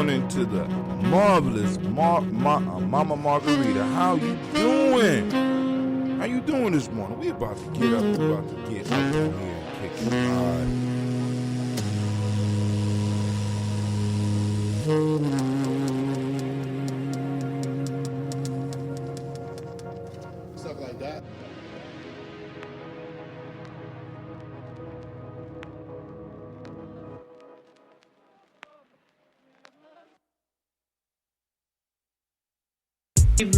morning to the marvelous Mama Margarita. How you doing? How you doing this morning? We about to get up. We about to get up in here and kick it. Stuff like that.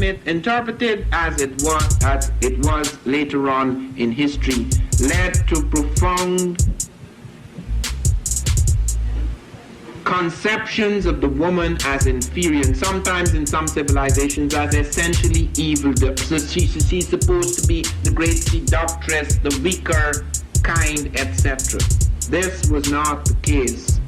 Myth, interpreted as it was later on in history, led to profound conceptions of the woman as inferior, and sometimes in some civilizations as essentially evil. So she's supposed to be the great seductress, the weaker kind, etc. This was not the case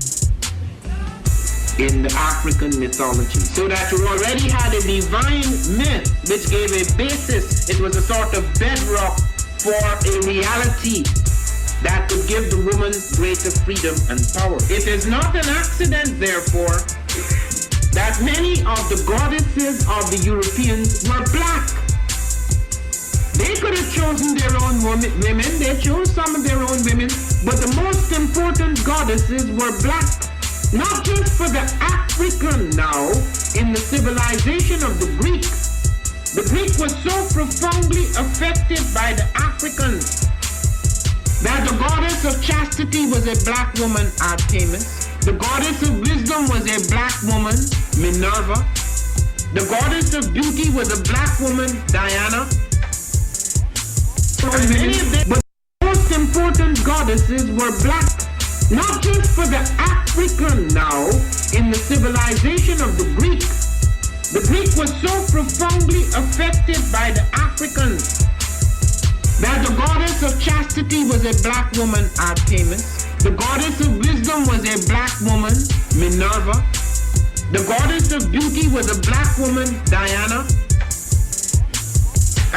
in the African mythology. So that you already had a divine myth which gave a basis. It was a sort of bedrock for a reality that could give the woman greater freedom and power. It is not an accident, therefore, that many of the goddesses of the Europeans were black. They could have chosen their own women, they chose some of their own women, but the most important goddesses were black. Not just for the African now, in the civilization of the Greek. The Greek was so profoundly affected by the Africans that the goddess of chastity was a black woman, Artemis. The goddess of wisdom was a black woman, Minerva. The goddess of beauty was a black woman, Diana. And many of them, but the most important goddesses were black. Not just for the African now, in the civilization of the Greek. The Greek was so profoundly affected by the Africans that the goddess of chastity was a black woman, Artemis. The goddess of wisdom was a black woman, Minerva. The goddess of beauty was a black woman, Diana.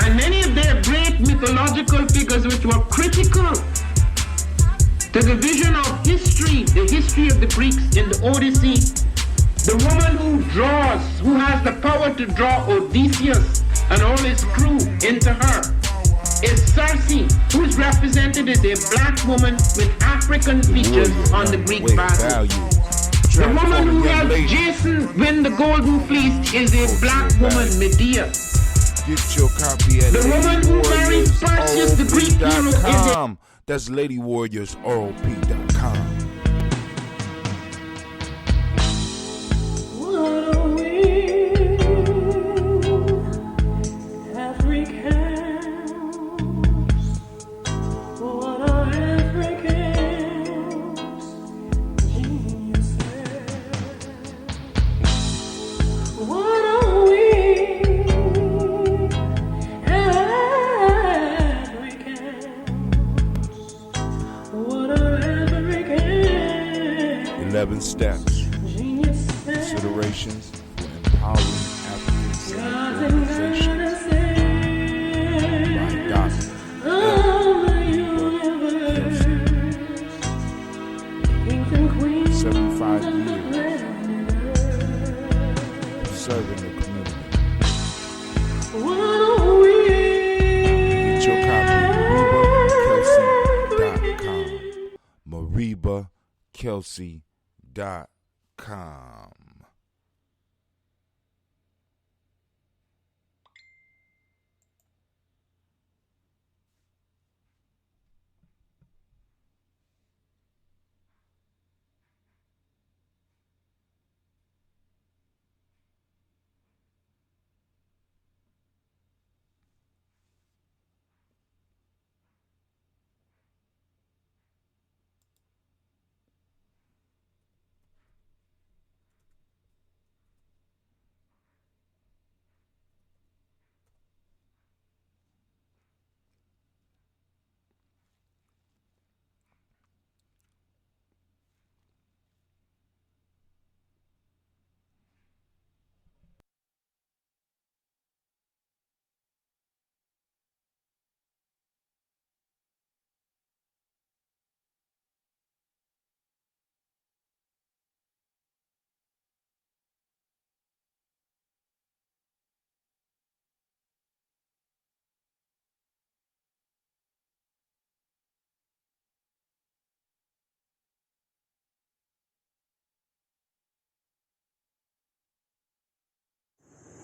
And many of their great mythological figures which were critical to the vision of history, the history of the Greeks in the Odyssey, the woman who has the power to draw Odysseus and all his crew into her, is Circe, who is represented as a black woman with African features on the Greek vases. The woman who helped Jason win the Golden Fleece is a black woman, Medea. Get your copy at the woman who married Perseus, the Greek hero, is a... That's LadyWarriorsROP.com. What are we, Africans? What are Africans? Geniuses. What are we, Africans? What are Africans? 11 steps. Considerations for empowering African organizations. By Dr. 75 years serving the community. Get your copy at MaribaKelsey.com.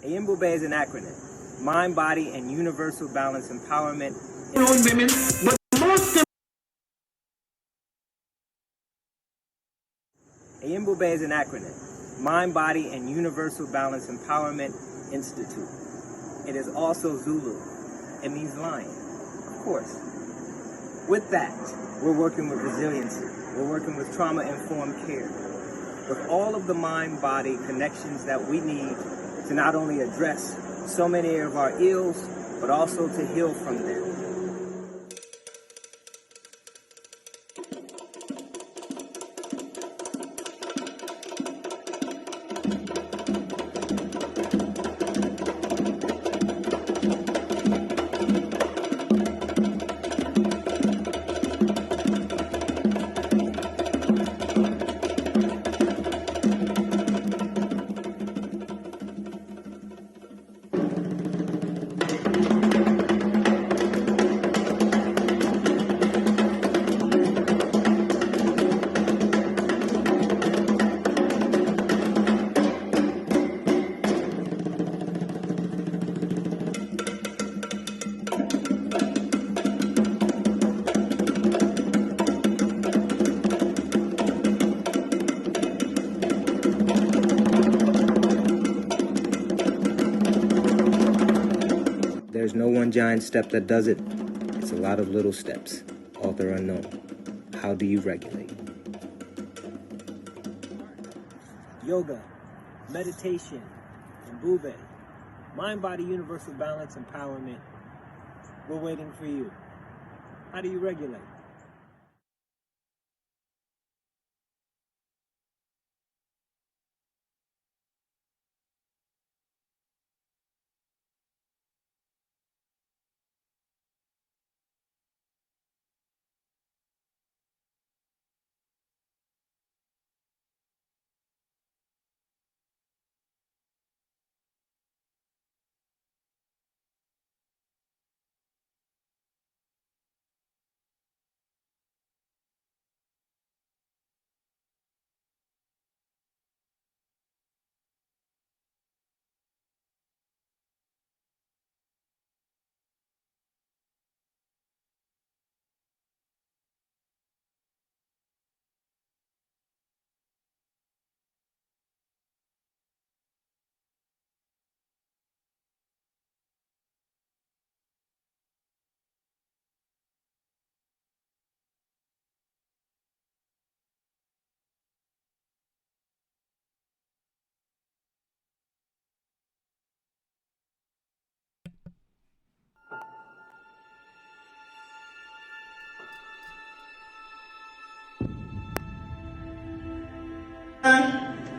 Ayimbobe is an acronym. Mind, body, and universal balance empowerment. Women, but most Ayimbobe is an acronym. Mind, body, and universal balance empowerment institute. It is also Zulu. It means lion, of course. With that, we're working with resiliency. We're working with trauma-informed care. With all of the mind-body connections that we need to not only address so many of our ills, but also to heal from them. There's no one giant step that does it. It's a lot of little steps. Author unknown. How do you regulate? Yoga, meditation, and Bube. Mind, body, universal balance, empowerment. We're waiting for you. How do you regulate?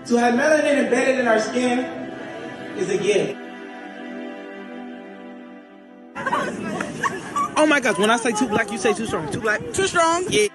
To have melanin embedded in our skin is a gift. Oh my gosh, when I say too black, you say too strong. Too black? Too strong? Yeah.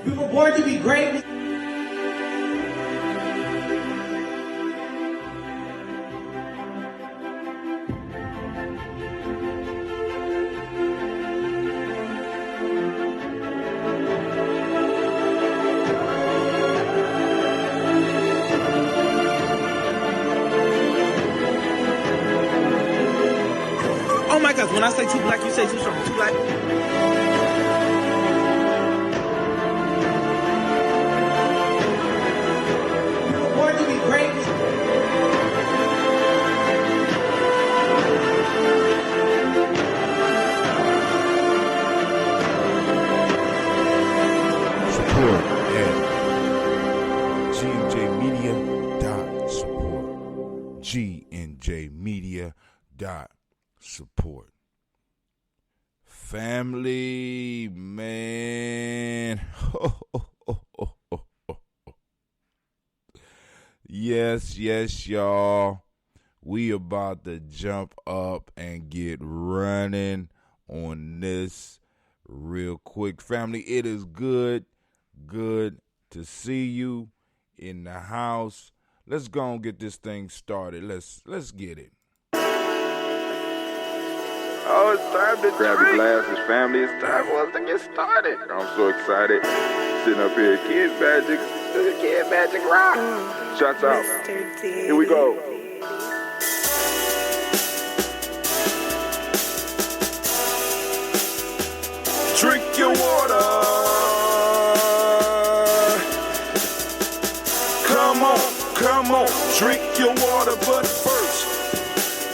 We were born to be great. Oh my gosh, when I say too black, you say too strong. Too black? Support at GNJmedia.support. GNJmedia.support. Family, man. Yes, y'all. We about to jump up and get running on this real quick. Family, it is good to see you. in the house. Let's go and get this thing started. Let's get it. Oh, it's time to grab your glasses, family. It's time for us to get started. I'm so excited. Sitting up here, Kid Magic Rock. Shots out. Here we go. Drink your water. Come on, drink your water, but first,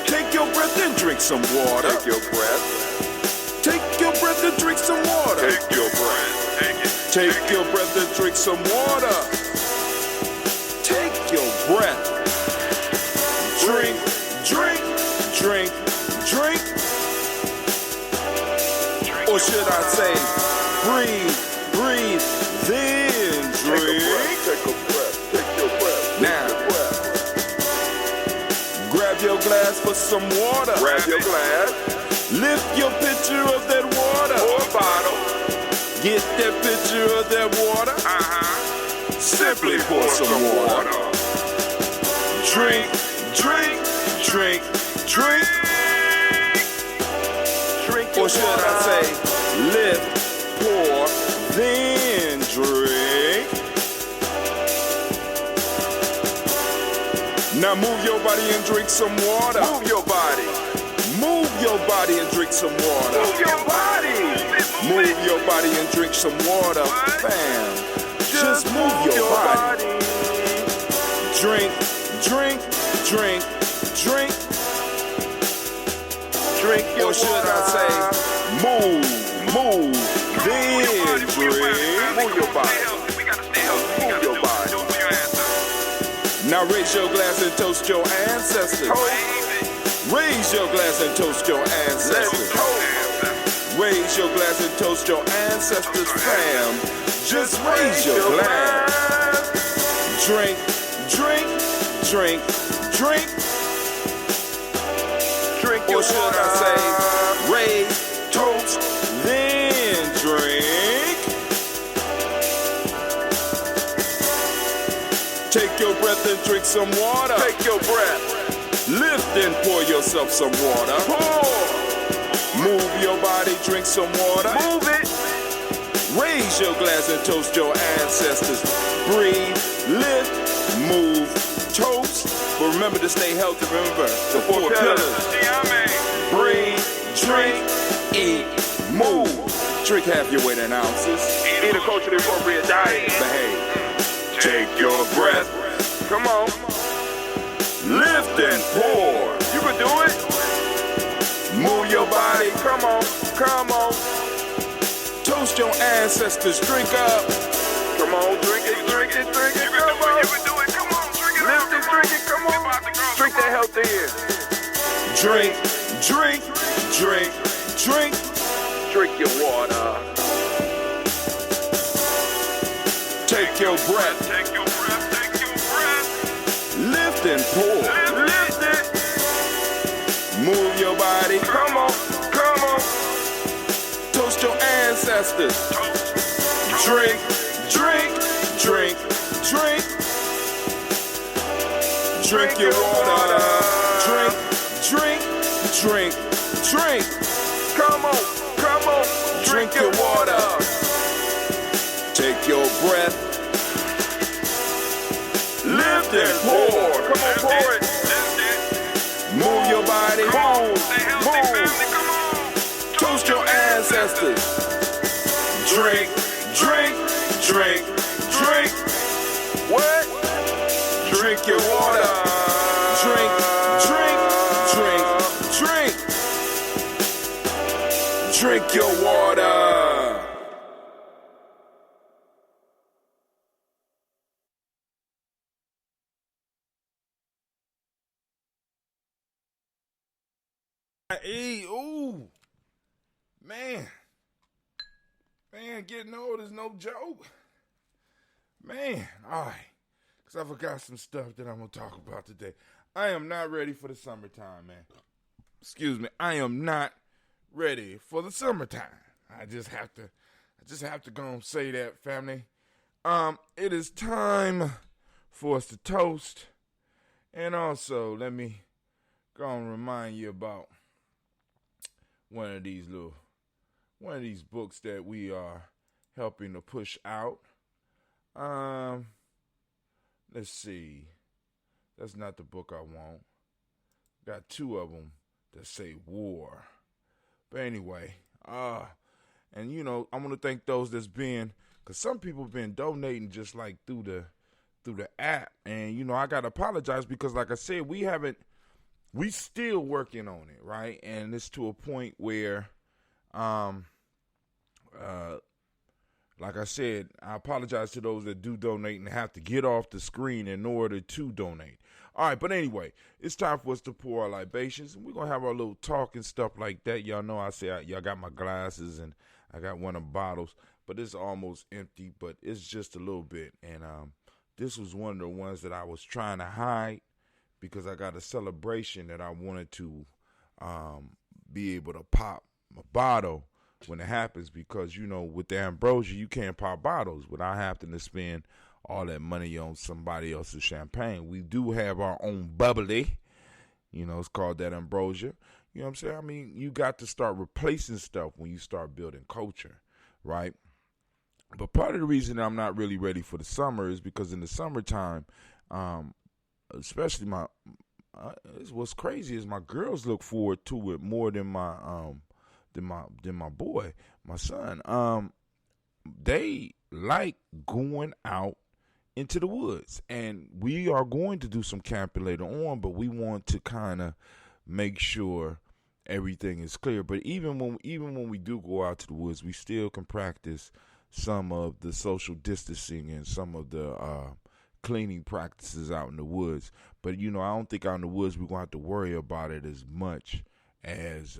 take your breath and drink some water. Take your breath. Take your breath and drink some water. Take your breath. Take your breath and drink some water. Take your breath. Drink. Or should I say, breathe, then drink. Take a breath. Now, grab your glass for some water. Grab your glass. Lift your pitcher of that water. Or bottle. Get that pitcher of that water. Simply pour some water. Drink. Or should I say, lift, pour, then drink. Now move your body and drink some water. Move your body and drink some water. Move your body and drink some water. Bam. Just move your body. Drink. Or should I say, move, then drink. Move your body. Now raise your glass and toast your ancestors. Raise your glass and toast your ancestors. Raise your glass and toast your ancestors, fam. Just raise your glass. Drink. Or should I say, raise, toast, then drink. Take your breath and drink some water. Take your breath. Lift and pour yourself some water. Pour. Move your body, drink some water. Move it. Raise your glass and toast your ancestors. Breathe, lift, move, toast. But remember to stay healthy. Remember the four pillars. Breathe, drink, eat, move. Drink half your weight in ounces. Eat a culturally appropriate diet. Behave. Take your breath. Come on. Lift and pour. You can do it. Move your body. Come on. Toast your ancestors. Drink up. Come on, drink it. Come on. You can do it. Come on, drink it. Lift and drink it. Come on. Drink that health in. Drink. Drink your water. Take your breath. Lift and pour. Lift it. Move your body. Come on. Toast your ancestors. Drink. Drink your water. Drink. Come on. Drink your water. Take your breath. Lift and pour. Come on, pour it. Move your body. Move. Toast your ancestors. Drink. What? Drink your water. Drink. Drink your water. Hey, ooh. Man, getting old is no joke. Man, all right. Because I forgot some stuff that I'm going to talk about today. I am not ready for the summertime, man. Excuse me. I am not ready for the summertime. I just have to go and say that, family. It is time for us to toast. And also, let me go and remind you about one of these books that we are helping to push out. Let's see. That's not the book I want. Got two of them that say war. But anyway, and you know, I want to thank those that's been, because some people have been donating just like through the app. And you know, I gotta apologize because like I said, we still working on it, right? And it's to a point where like I said, I apologize to those that do donate and have to get off the screen in order to donate. All right, but anyway, it's time for us to pour our libations, and we're going to have our little talk and stuff like that. Y'all know I say y'all got my glasses, and I got one of the bottles, but it's almost empty, but it's just a little bit. And this was one of the ones that I was trying to hide because I got a celebration that I wanted to be able to pop a bottle when it happens, because you know, with the ambrosia you can't pop bottles without having to spend all that money on somebody else's champagne. We do have our own bubbly, you know, it's called that ambrosia. You know what I'm saying? I mean, you got to start replacing stuff when you start building culture, right? But part of the reason I'm not really ready for the summer is because in the summertime, especially what's crazy is my girls look forward to it more than my boy, my son. They like going out into the woods, and we are going to do some camping later on, but we want to kind of make sure everything is clear. But even when we do go out to the woods, we still can practice some of the social distancing and some of the cleaning practices out in the woods. But you know, I don't think out in the woods we're gonna have to worry about it as much as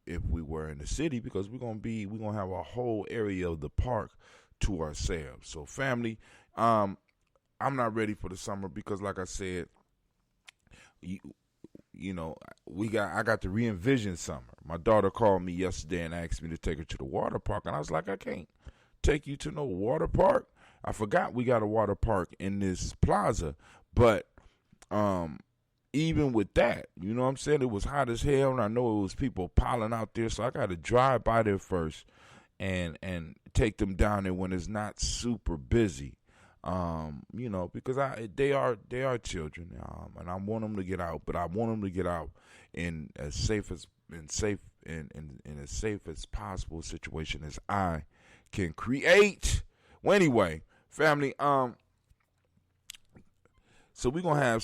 if we were in the city, because we're gonna have a whole area of the park to ourselves. So family, I'm not ready for the summer because like I said, you know, I got to re-envision summer. My daughter called me yesterday and asked me to take her to the water park, and I was like, I can't take you to no water park. I forgot we got a water park in this plaza, but even with that, you know what I'm saying, it was hot as hell, and I know it was people piling out there, so I got to drive by there first and take them down there when it's not super busy, you know, because they are children, and I want them to get out, but I want them to get out in as safe as possible situation as I can create. Well, anyway, family, so we got a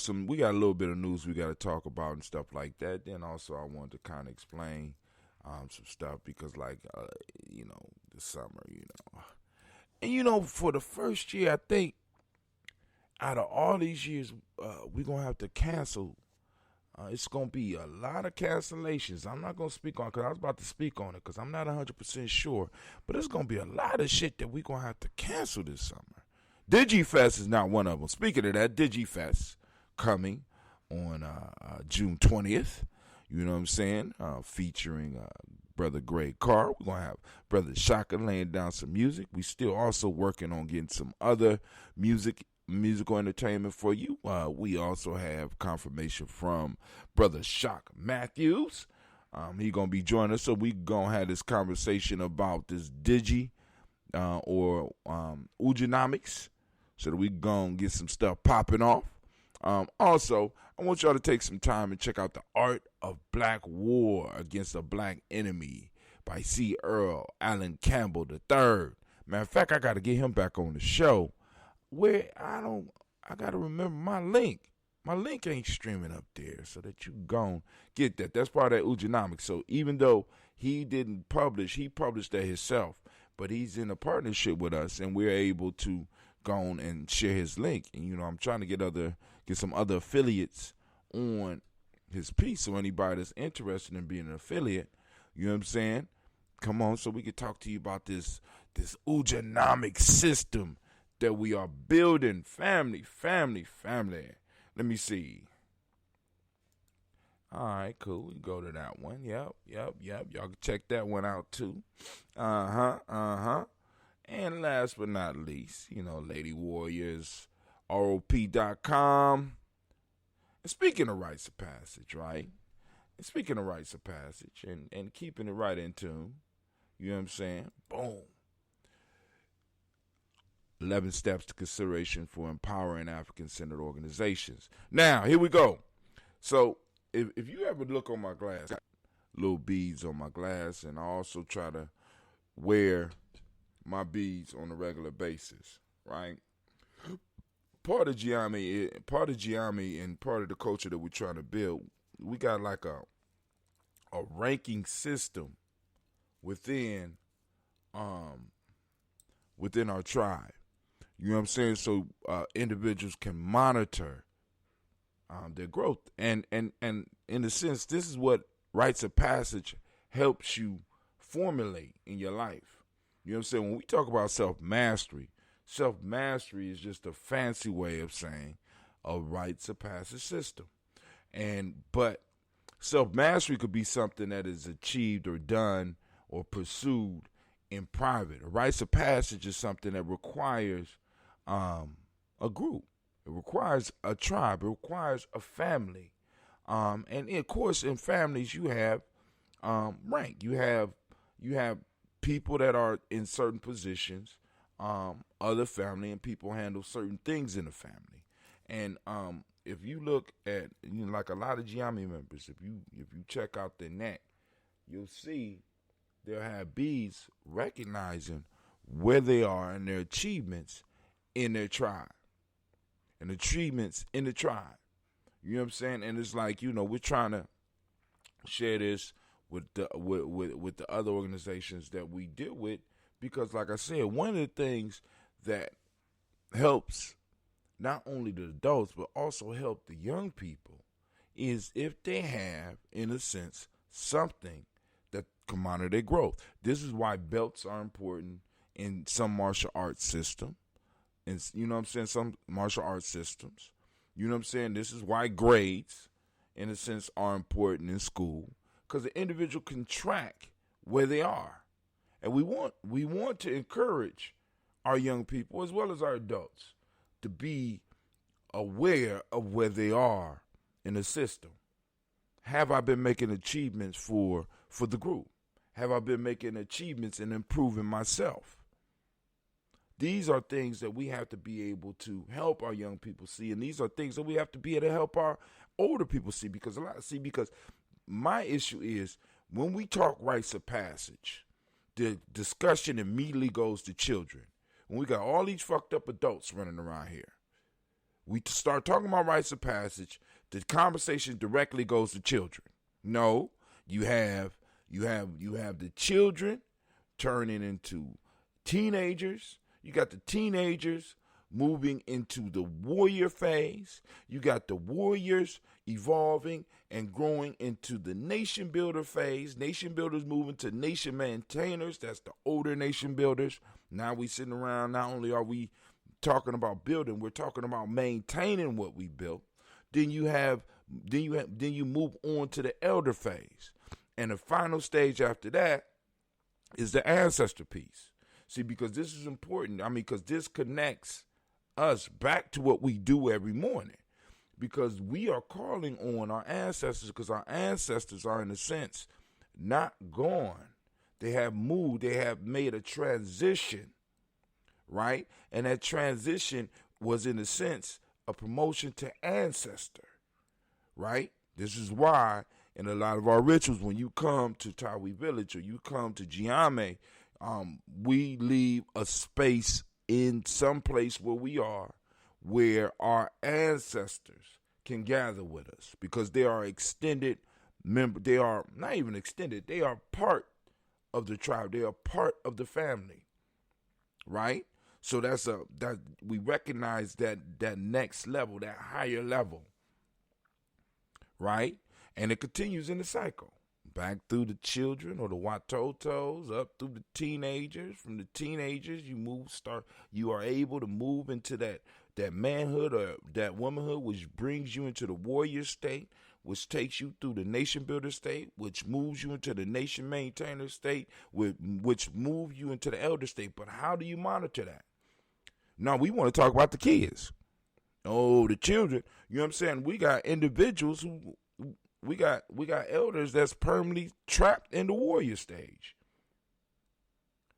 little bit of news we got to talk about and stuff like that. Then also I wanted to kind of explain some stuff because like, you know, the summer, you know. And, you know, for the first year, I think out of all these years, we're going to have to cancel. It's going to be a lot of cancellations. I'm not going to speak on it because I was about to speak on it because I'm not 100% sure. But it's going to be a lot of shit that we're going to have to cancel this summer. DigiFest is not one of them. Speaking of that, DigiFest coming on June 20th. You know what I'm saying? Featuring Brother Greg Carr. We're going to have Brother Shaka laying down some music. We still also working on getting some other musical entertainment for you. We also have confirmation from Brother Shock Matthews. He going to be joining us. So we going to have this conversation about this or Ujinamics, so that we going to get some stuff popping off. Also, I want y'all to take some time and check out The Art of Black War Against a Black Enemy by C. Earl Allen Campbell III. Matter of fact, I got to get him back on the show. Where I got to remember my link. My link ain't streaming up there, so that you gon' get that. That's part of that Ujinamics. So even though he didn't publish, he published that himself, but he's in a partnership with us, and we're able to go on and share his link. And, you know, I'm trying to get some other affiliates on his piece, so anybody that's interested in being an affiliate, you know what I'm saying, come on, so we can talk to you about this Ujinamic system that we are building. Family. Let me see. All right, cool. We can go to that one. Yep. Y'all can check that one out too. And last but not least, you know, Lady Warriors ROP.com. And speaking of rites of passage, right? And speaking of rites of passage and keeping it right in tune, you know what I'm saying? Boom. 11 steps to consideration for empowering African-centered organizations. Now, here we go. So, if you ever look on my glass, I got little beads on my glass, and I also try to wear my beads on a regular basis, right? Part of Gye-Nyame and part of the culture that we're trying to build, we got like a ranking system within our tribe. You know what I'm saying? So individuals can monitor their growth, and in a sense, this is what rites of passage helps you formulate in your life. You know what I'm saying? When we talk about self-mastery is just a fancy way of saying a rites of passage system. But self-mastery could be something that is achieved or done or pursued in private. A rites of passage is something that requires a group. It requires a tribe. It requires a family. And of course, in families, you have rank. You have people that are in certain positions, other family, and people handle certain things in the family. And if you look at, like a lot of Gye-Nyame members, if you check out their neck, you'll see they'll have beads recognizing where they are and their achievements in their tribe, and achievements in the tribe. You know what I'm saying? And it's like, we're trying to share this with the other organizations that we deal with, because like I said, one of the things that helps not only the adults but also help the young people is if they have, in a sense, something that can monitor their growth. This is why belts are important in some martial arts system, and you know what I'm saying, some martial arts systems. You know what I'm saying? This is why grades, in a sense, are important in school, because the individual can track where they are. And we want to encourage our young people as well as our adults to be aware of where they are in the system. Have I been making achievements for the group? Have I been making achievements and improving myself? These are things that we have to be able to help our young people see, and these are things that we have to be able to help our older people see. Because my issue is when we talk rites of passage, the discussion immediately goes to children. When we got all these fucked up adults running around here, we start talking about rites of passage, the conversation directly goes to children. No, you have the children turning into teenagers. You got the teenagers moving into the warrior phase. You got the warriors evolving and growing into the nation builder phase. Nation builders moving to nation maintainers. That's the older nation builders. Now we sitting around, not only are we talking about building, we're talking about maintaining what we built. Then you move on to the elder phase. And the final stage after that is the ancestor piece. See, because this is important. Because this connects us back to what we do every morning. Because we are calling on our ancestors, because our ancestors are, in a sense, not gone. They have moved. They have made a transition, right? And that transition was, in a sense, a promotion to ancestor, right? This is why in a lot of our rituals, when you come to Tawi Village or you come to Gye-Nyame, we leave a space in some place where we are, where our ancestors can gather with us, because they are extended member. They are not even extended. They are part of the tribe. They are part of the family, right? So that we recognize that next level, that higher level, right? And it continues in the cycle. Back through the children or the watotos, up through the teenagers. From the teenagers, you are able to move into that manhood or that womanhood, which brings you into the warrior state, which takes you through the nation builder state, which moves you into the nation maintainer state, which moves you into the elder state. But how do you monitor that? Now we want to talk about the kids. Oh, the children. You know what I'm saying? We got individuals who we got elders that's permanently trapped in the warrior stage.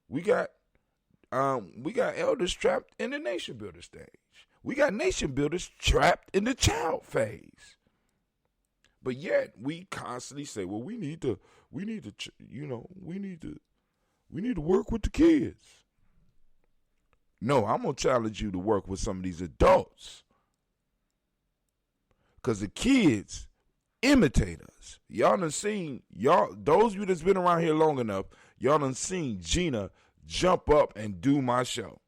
We got elders trapped in the nation builder stage. We got nation builders trapped in the child phase. But yet we constantly say, well, we need to work with the kids. No, I'm going to challenge you to work with some of these adults. Because the kids imitate us. Y'all done seen, those of you that's been around here long enough, y'all done seen Gina jump up and do my show.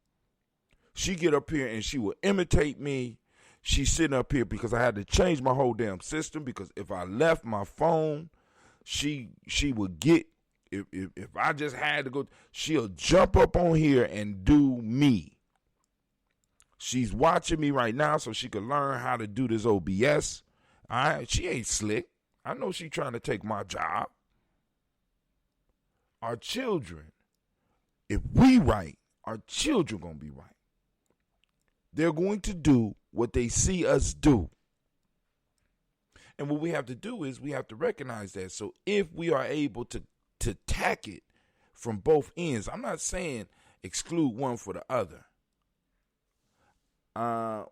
She get up here and she will imitate me. She's sitting up here because I had to change my whole damn system, because if I left my phone, she would get, if I just had to go, she'll jump up on here and do me. She's watching me right now so she can learn how to do this OBS. She ain't slick. I know she trying to take my job. Our children, if we right, our children going to be right. They're going to do what they see us do. And what we have to do is we have to recognize that. So if we are able to tack it from both ends, I'm not saying exclude one for the other.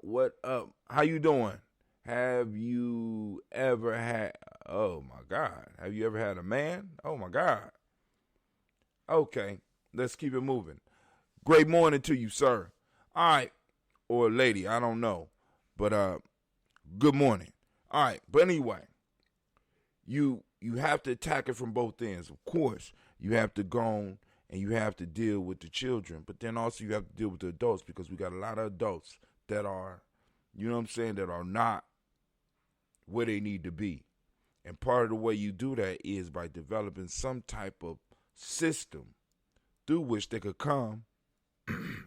What up? How you doing? Have you ever had, oh my God, have you ever had a man? Oh my God. Okay, let's keep it moving. Great morning to you, sir. All right, or lady, I don't know, but good morning. All right, but anyway, you have to attack it from both ends. Of course, you have to go on and you have to deal with the children, but then also you have to deal with the adults, because we got a lot of adults that are, you know what I'm saying, that are not where they need to be. And part of the way you do that is by developing some type of system through which they could come.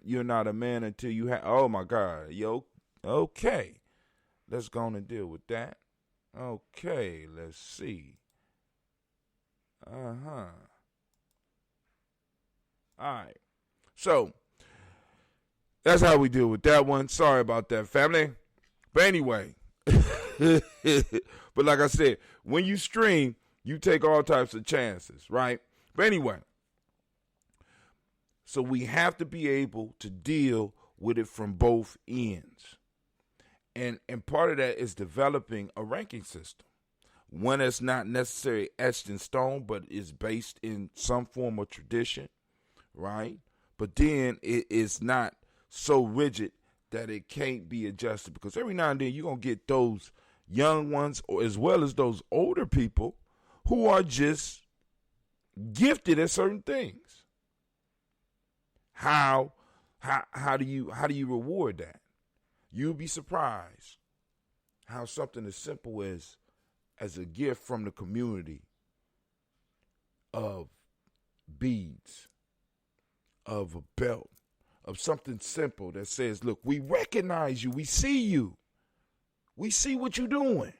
You're not a man until you have, oh my God, okay. Let's go on and deal with that. Okay, let's see. All right. So, that's how we deal with that one. Sorry about that, family. But anyway, but like I said, when you stream, you take all types of chances, right? But anyway, so we have to be able to deal with it from both ends. And part of that is developing a ranking system. One that's not necessarily etched in stone, but is based in some form of tradition, right? But then it is not so rigid that it can't be adjusted, because every now and then you're going to get those young ones, or as well as those older people who are just gifted at certain things. How do you reward that? You'll be surprised how something as simple as a gift from the community of beads, of a belt, of something simple that says, look, we recognize you, we see you, we see what you're doing,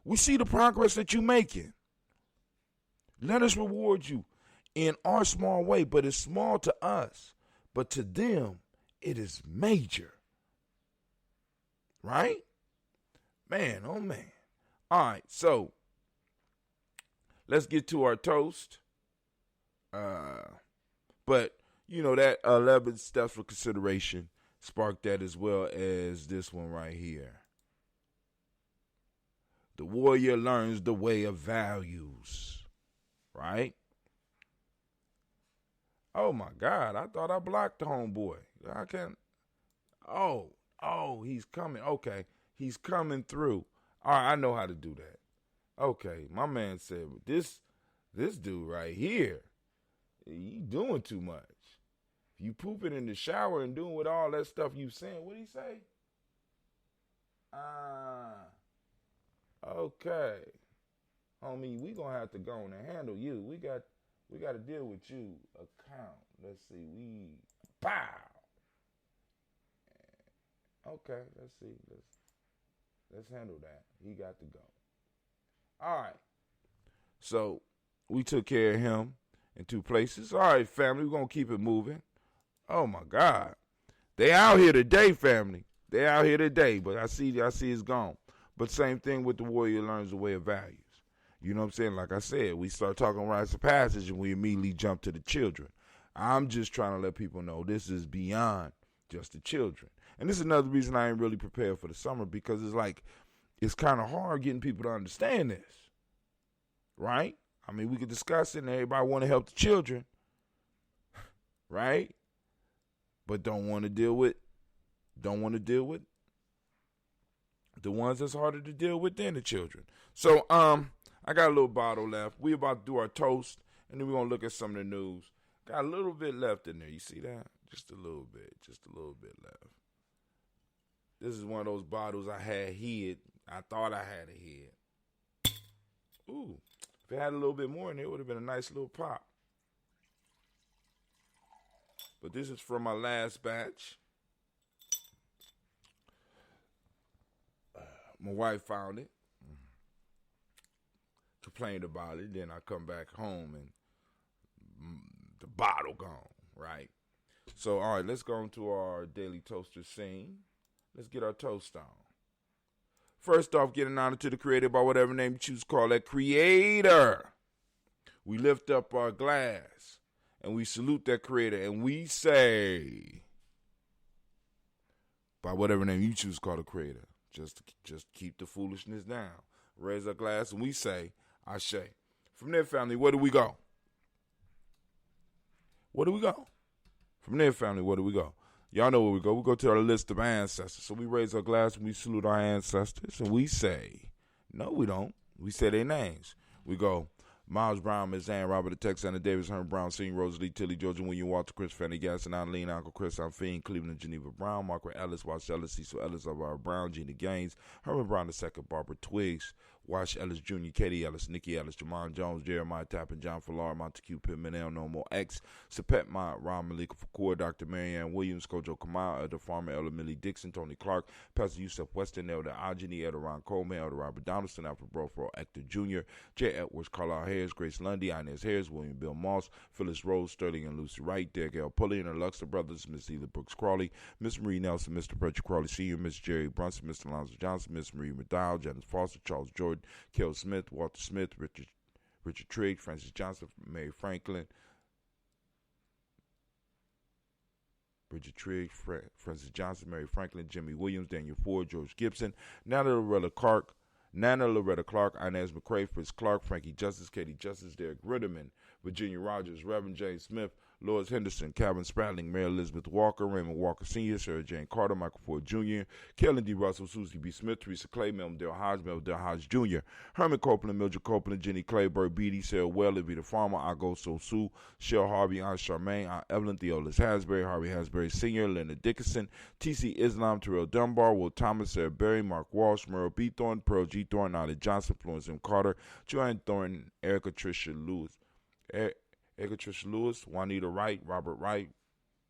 we see the progress that you're making. Let us reward you in our small way, but it's small to us, but to them, it is major. Right? Man, oh man. All right, so let's get to our toast. But, you know, that 11 steps for consideration sparked that, as well as this one right here. The warrior learns the way of values. Right? Oh, my God. I thought I blocked the homeboy. I can't. Oh, he's coming. Okay. He's coming through. All right, I know how to do that. Okay, my man said, this dude right here, you doing too much. If you pooping in the shower and doing with all that stuff you saying, what'd he say? Okay. Homie, we gonna have to go on and handle you. We got to deal with you. Account. Let's see. Bow. Okay, let's see. Let's handle that. He got to go. All right. So we took care of him in 2 places. All right, family, we're going to keep it moving. Oh, my God. They out here today, family. They out here today, but I see it's gone. But same thing with the warrior learns the way of values. You know what I'm saying? Like I said, we start talking rites of passage and we immediately jump to the children. I'm just trying to let people know this is beyond just the children. And this is another reason I ain't really prepared for the summer, because it's kind of hard getting people to understand this. Right? I mean, we could discuss it and everybody want to help the children. Right? But don't want to deal with the ones that's harder to deal with than the children. So, I got a little bottle left. We about to do our toast, and then we're going to look at some of the news. Got a little bit left in there. You see that? Just a little bit left. This is one of those bottles I had hid. I thought I had it hid. Ooh, if it had a little bit more in there, it would have been a nice little pop. But this is from my last batch. My wife found it. Complained about it. Then I come back home and the bottle gone, right? So, all right, let's go into our daily toaster scene. Let's get our toast on. First off, giving honor to the creator by whatever name you choose to call that creator. We lift up our glass and we salute that creator and we say, by whatever name you choose to call the creator, just keep the foolishness down. Raise our glass and we say, Ashe. From there, family, where do we go? From there, family, where do we go? Y'all know where we go. We go to our list of ancestors. So we raise our glass and we salute our ancestors. And we say, no, we don't. We say their names. We go, Miles Brown, Miss Ann, Robert the Texander, Davis, Herman Brown, Senior, Rosalie, Tilly, Georgia, William, Walter, Chris, Fanny, Gaston, Eileen, Uncle Chris, Fiend, Cleveland, Geneva Brown, Margaret Ellis, Wash Ellis, Cecil Ellis, Alvaro Brown, Gina Gaines, Herman Brown II, Barbara Twiggs, Wash Ellis Jr., Katie Ellis, Nikki Ellis, Jamon Jones, Jeremiah Tappan, John Fallar, Montague Pittman, El Normo X, Sapet Mott, Ron Malika Fakour, Dr. Marianne Williams, Kojo Kamal, Elder Farmer, Elder Millie Dixon, Tony Clark, Pastor Yusuf Weston, Elder Ajani, Elder Ron Coleman, Elder Robert Donaldson, Alfred Brofro, Hector Jr., J. Edwards, Carlisle Harris, Grace Lundy, Inez Harris, William Bill Moss, Phyllis Rose, Sterling and Lucy Wright, Derek L. Pulley and her Luxor brothers, Miss Ela Brooks Crawley, Miss Marie Nelson, Mr. Frederick Crawley Sr., Miss Jerry Brunson, Mr. Alonzo Johnson, Miss Marie McDowell, Janice Foster, Charles Jordan, Kel Smith, Walter Smith, Richard Trigg, Francis Johnson, Mary Franklin, Richard Trigg, Francis Johnson, Mary Franklin, Jimmy Williams, Daniel Ford, George Gibson, Nana Loretta Clark, Inez McCrae, Fritz Clark, Frankie Justice, Katie Justice, Derek Ritterman, Virginia Rogers, Reverend James Smith, Lois Henderson, Calvin Spratling, Mary Elizabeth Walker, Raymond Walker Sr., Sarah Jane Carter, Michael Ford Jr., Kellen D. Russell, Susie B. Smith, Teresa Clay, Melvin Hodge Jr., Herman Copeland, Mildred Copeland, Jenny Clay, Burt Beatty, Sarah Well, Evita Farmer, Ago So Sue, Shell Harvey, Aunt Charmaine, Aunt Evelyn, Theolis Hasbury, Harvey Hasbury Sr., Leonard Dickinson, T.C. Islam, Terrell Dunbar, Will Thomas, Sarah Berry, Mark Walsh, Merle B. Thornton, Pearl G. Thornton, Nolly Johnson, Florence M. Carter, Joanne Thornton, Erica Tricia Lewis, Juanita Wright, Robert Wright,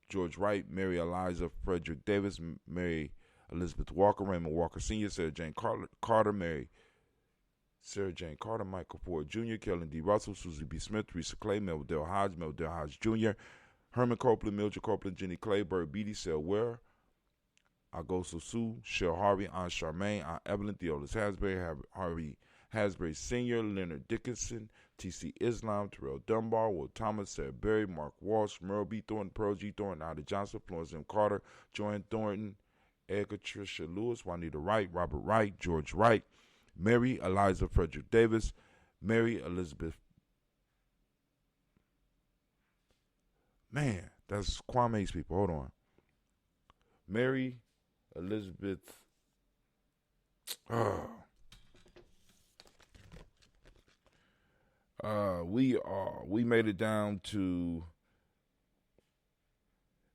George Wright, Mary Eliza Frederick Davis, Mary Elizabeth Walker, Raymond Walker Sr., Sarah Jane Carter, Michael Ford Jr., Kellen D. Russell, Susie B. Smith, Teresa Clay, Melville Hodge Jr., Herman Copeland, Mildred Copeland, Jenny Clay, Burt Beatty, Sarah Ware, Agosto Sue, Shell Harvey, Aunt Charmaine, Aunt Evelyn, Theolis Hasbury, Harvey Hasbury Sr., Leonard Dickinson, T.C. Islam, Terrell Dunbar, Will Thomas, Sarah Berry, Mark Walsh, Merle B. Thornton, Pearl G. Thornton, Ida Johnson, Florence M. Carter, Joanne Thornton, Erica Tricia Lewis, Juanita Wright, Robert Wright, George Wright, Mary Eliza Frederick Davis, Mary Elizabeth. Man, that's Kwame's people. Hold on. Mary Elizabeth. We made it down to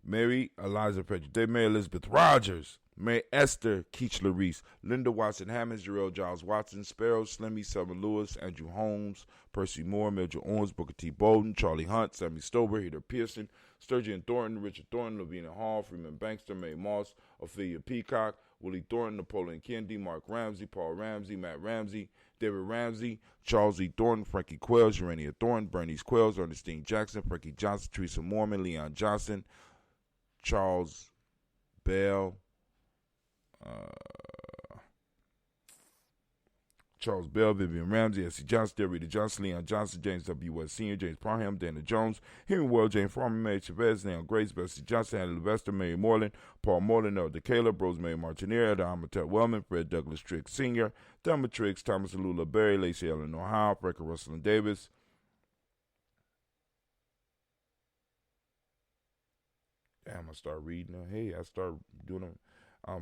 Mary Eliza Frederick, Mary Elizabeth Rogers, Mary Esther Keachler Reese, Linda Watson Hammonds, Jarrell Giles Watson, Sparrow, Slimmy, Selma Lewis, Andrew Holmes, Percy Moore, Mildred Owens, Booker T. Bowden, Charlie Hunt, Sammy Stover, Heather Pearson, Sturgeon Thornton, Richard Thornton, Lavina Hall, Freeman Bankster, Mae Moss, Ophelia Peacock, Willie Thornton, Napoleon Kennedy, Mark Ramsey, Paul Ramsey, Matt Ramsey, David Ramsey, Charles E. Thornton, Frankie Quells, Urania Thornton, Bernice Quells, Ernestine Jackson, Frankie Johnson, Teresa Mormon, Leon Johnson, Charles Bell, Charles Bell, Vivian Ramsey, S.C. Johnson, Rita Johnson, Leon Johnson, James W. West Sr., James Parham, Dana Jones, Henry Ward, Jane Farmer, Mary Chavez, Neil Grace, Bessie Johnson, Hannah Levester, Mary Moreland, Paul Moreland, Elder Caleb, Rosemary Martineer, Elder Amatet Wellman, Fred Douglas Triggs Sr., Thelma Triggs, Thomas Alula Berry, Lacey Ellen Ohio, Brecker Russell and Davis. Damn, I start reading them. Hey, I start doing them.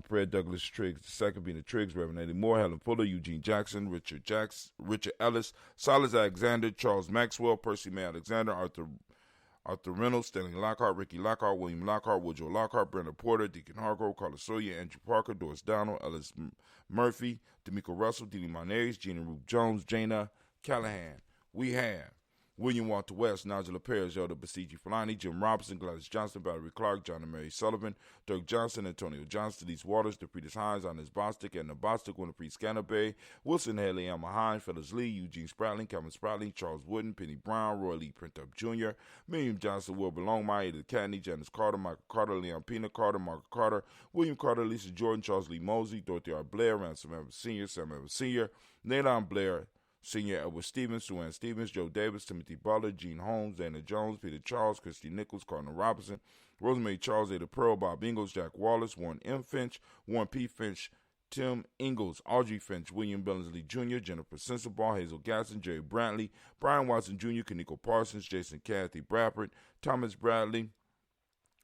Fred Douglas Triggs, the second being the Triggs, Reverend Eddie Moore, Helen Fuller, Eugene Jackson, Richard Ellis, Silas Alexander, Charles Maxwell, Percy May Alexander, Arthur Reynolds, Stanley Lockhart, Ricky Lockhart, William Lockhart, Woodrow Lockhart, Brenda Porter, Deacon Hargrove, Carlos Sawyer, Andrew Parker, Doris Donald, Ellis Murphy, D'Amico Russell, Didi Monares, Gina Ruth Jones, Jana Callahan. We have William Walter West, Nigel Perez, Elder Basiji Fulani, Jim Robinson, Gladys Johnson, Valerie Clark, John and Mary Sullivan, Dirk Johnson, Antonio Johnston, Denise Waters, DePretis Hines, Ines Bostic, Edna Bostic, Winifred Scanterbury, Wilson Haley, Emma Hines, Phyllis Lee, Eugene Spratling, Kevin Spratling, Charles Wooden, Penny Brown, Roy Lee Printup Jr., Miriam Johnson, Wilbur Longmire, Edith Cadney, Janice Carter, Michael Carter, Leon Pina Carter, Margaret Carter, William Carter, Lisa Jordan, Charles Lee Mosey, Dorothy R. Blair, Ransom Evans Sr., Sam Evans Sr., Nalon Blair, Senior Edward Stevens, Sue Stevens, Joe Davis, Timothy Butler, Gene Holmes, Dana Jones, Peter Charles, Christy Nichols, Cardinal Robinson, Rosemary Charles, Ada Pearl, Bob Ingalls, Jack Wallace, Warren M. Finch, Warren P. Finch, Tim Ingalls, Audrey Finch, William Billingsley Jr., Jennifer Sensabaugh, Hazel Gasson, Jerry Brantley, Brian Watson Jr., Kaniko Parsons, Jason Kathy Bradford, Thomas Bradley,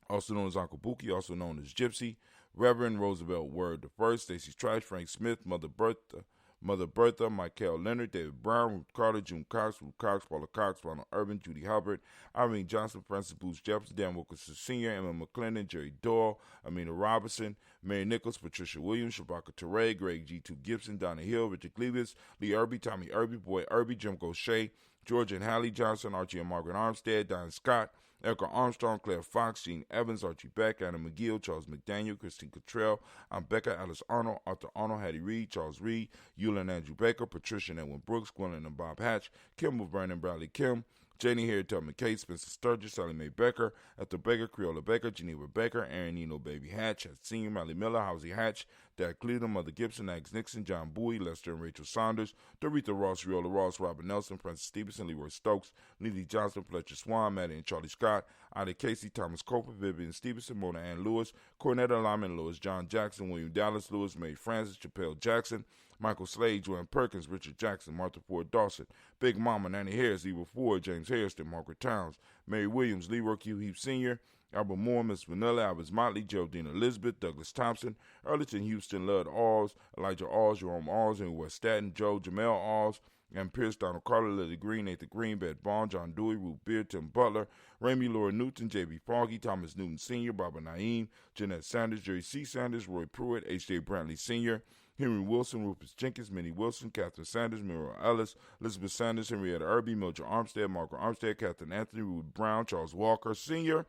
also known as Uncle Buki, also known as Gypsy, Reverend Roosevelt Word I, Stacey Trice, Frank Smith, Mother Bertha, Michael Leonard, David Brown, Ruth Carter, June Cox, Paula Cox, Ronald Urban, Judy Hubbard, Irene Johnson, Francis Booth Jefferson, Dan Wilkinson Sr., Emma McClendon, Jerry Doyle, Amina Robinson, Mary Nichols, Patricia Williams, Shabaka Teray, Greg G2 Gibson, Donna Hill, Richard Cleavis, Lee Irby, Tommy Irby, Boy Irby, Jim Gaucher, George and Hallie Johnson, Archie and Margaret Armstead, Diane Scott, Erica Armstrong, Claire Fox, Gene Evans, Archie Beck, Anna McGill, Charles McDaniel, Christine Cottrell, Becca, Alice Arnold, Arthur Arnold, Hattie Reed, Charles Reed, Eula and Andrew Baker, Patricia and Edwin Brooks, Gwendolyn and Bob Hatch, Kimball Brandon Bradley Kim, Janie Harry Tubman Kate, Spencer Sturgis, Sally Mae Becker, Ethel Baker, Creola Baker, Geneva Baker, Aaron Nino Baby Hatch, Senior, Mally Miller, Housie Hatch, Dak Cleveland, Mother Gibson, Ags Nixon, John Bowie, Lester and Rachel Saunders, Doretha Ross, Riola Ross, Robert Nelson, Francis Stevenson, Leroy Stokes, Lily Johnson, Fletcher Swan, Maddie and Charlie Scott, Ida Casey, Thomas Coper, Vivian Stevenson, Mona Ann Lewis, Cornetta Lyman Lewis, John Jackson, William Dallas Lewis, Mary Francis, Chappelle Jackson, Michael Slade, Joanne Perkins, Richard Jackson, Martha Ford Dawson, Big Mama, Nanny Harris, Eva Ford, James Hairston, Margaret Towns, Mary Williams, Leroy Q. Heap Sr., Albert Moore, Miss Vanilla, Albert Motley, Geraldine Elizabeth, Douglas Thompson, Earlington Houston, Lud Alls, Elijah Alls, Jerome Alls, and West Staten, Joe, Jamel Alls, and Pierce, Donald Carter, Lily Green, Nathan Green, Beth Bond, John Dewey, Ruth Beard, Tim Butler, Ramey Laura Newton, J.B. Foggy, Thomas Newton Sr., Barbara Naeem, Jeanette Sanders, Jerry C. Sanders, Roy Pruitt, H.J. Brantley Sr., Henry Wilson, Rufus Jenkins, Minnie Wilson, Catherine Sanders, Muriel Ellis, Elizabeth Sanders, Henrietta Irby, Mildred Armstead, Margaret Armstead, Catherine Anthony, Ruth Brown, Charles Walker Sr.,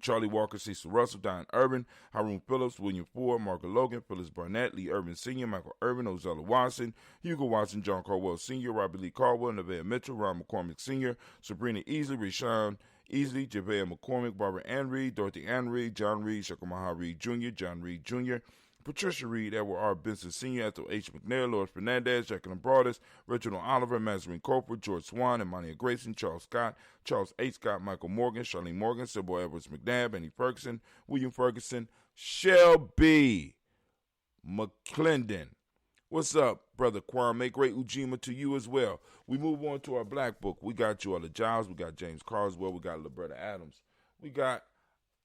Charlie Walker, Cecil Russell, Diane Urban, Haroon Phillips, William Ford, Margaret Logan, Phyllis Barnett, Lee Urban Sr., Michael Urban, Ozella Watson, Hugo Watson, John Caldwell Sr., Robert Lee Caldwell, Nevaeh Mitchell, Ron McCormick Sr., Sabrina Easley, Rashawn Easley, Javea McCormick, Barbara Ann Reed, Dorothy Ann Reed, John Reed, Shakamaha Reed Jr., John Reed Jr., Patricia Reed, Edward R. Benson Sr., Ethel H. McNair, Lord Fernandez, Jacqueline Broadus, Reginald Oliver, Mazarine Corporal, George Swan, Emania Grayson, Charles Scott, Charles H. Scott, Michael Morgan, Charlene Morgan, Sybil Edwards McNabb, Annie Ferguson, William Ferguson, Shelby McClendon. What's up, Brother Kwame? Great Ujima to you as well. We move on to our black book. We got Joella Giles, we got James Carswell, we got Liberta Adams, we got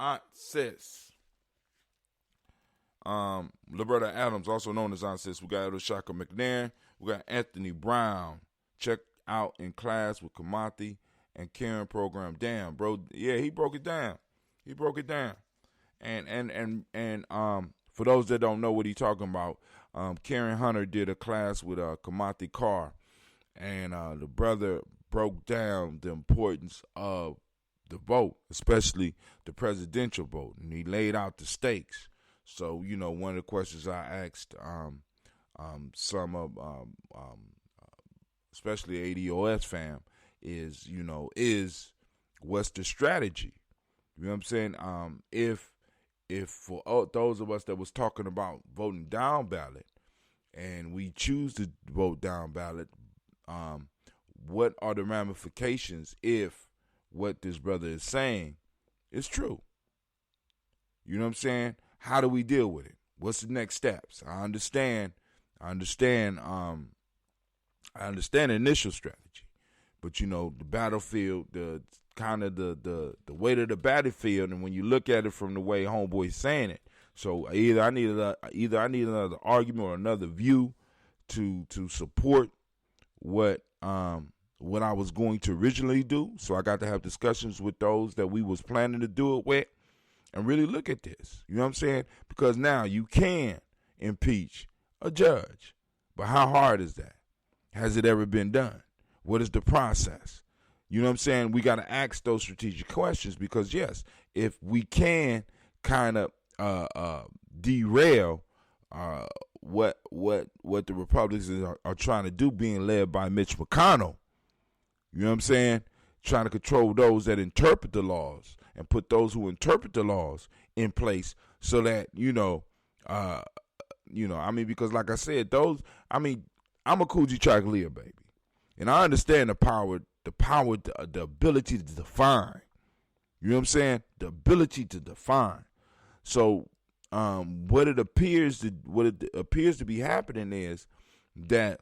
Aunt Sis. Liberta Adams, also known as Aunt Sis. We got Oshaka McNair. We got Anthony Brown. Check out In Class with Kamathi and Karen program. Damn, bro. Yeah, he broke it down. And for those that don't know what he's talking about, Karen Hunter did a class with Kamathi Carr, and the brother broke down the importance of the vote, especially the presidential vote, and he laid out the stakes. So, you know, one of the questions I asked some of, especially ADOS fam, is, what's the strategy? You know what I'm saying? if for those of us that was talking about voting down ballot, and we choose to vote down ballot, what are the ramifications if what this brother is saying is true? You know what I'm saying? How do we deal with it? What's the next steps? I understand the initial strategy, but the battlefield, the kind of the weight of the battlefield, and when you look at it from the way homeboy's saying it, so either I need another argument or another view to support what I was going to originally do. So I got to have discussions with those that we was planning to do it with, and really look at this. You know what I'm saying? Because now you can impeach a judge, but how hard is that? Has it ever been done? What is the process? You know what I'm saying? We got to ask those strategic questions, because yes, if we can kind of derail what the Republicans are trying to do, being led by Mitch McConnell, you know what I'm saying? Trying to control those that interpret the laws and put those who interpret the laws in place, so that because like I said, I'm a Coogee Track Leah, baby, and I understand the ability to define. You know what I'm saying? The ability to define. So, what it appears to be happening is that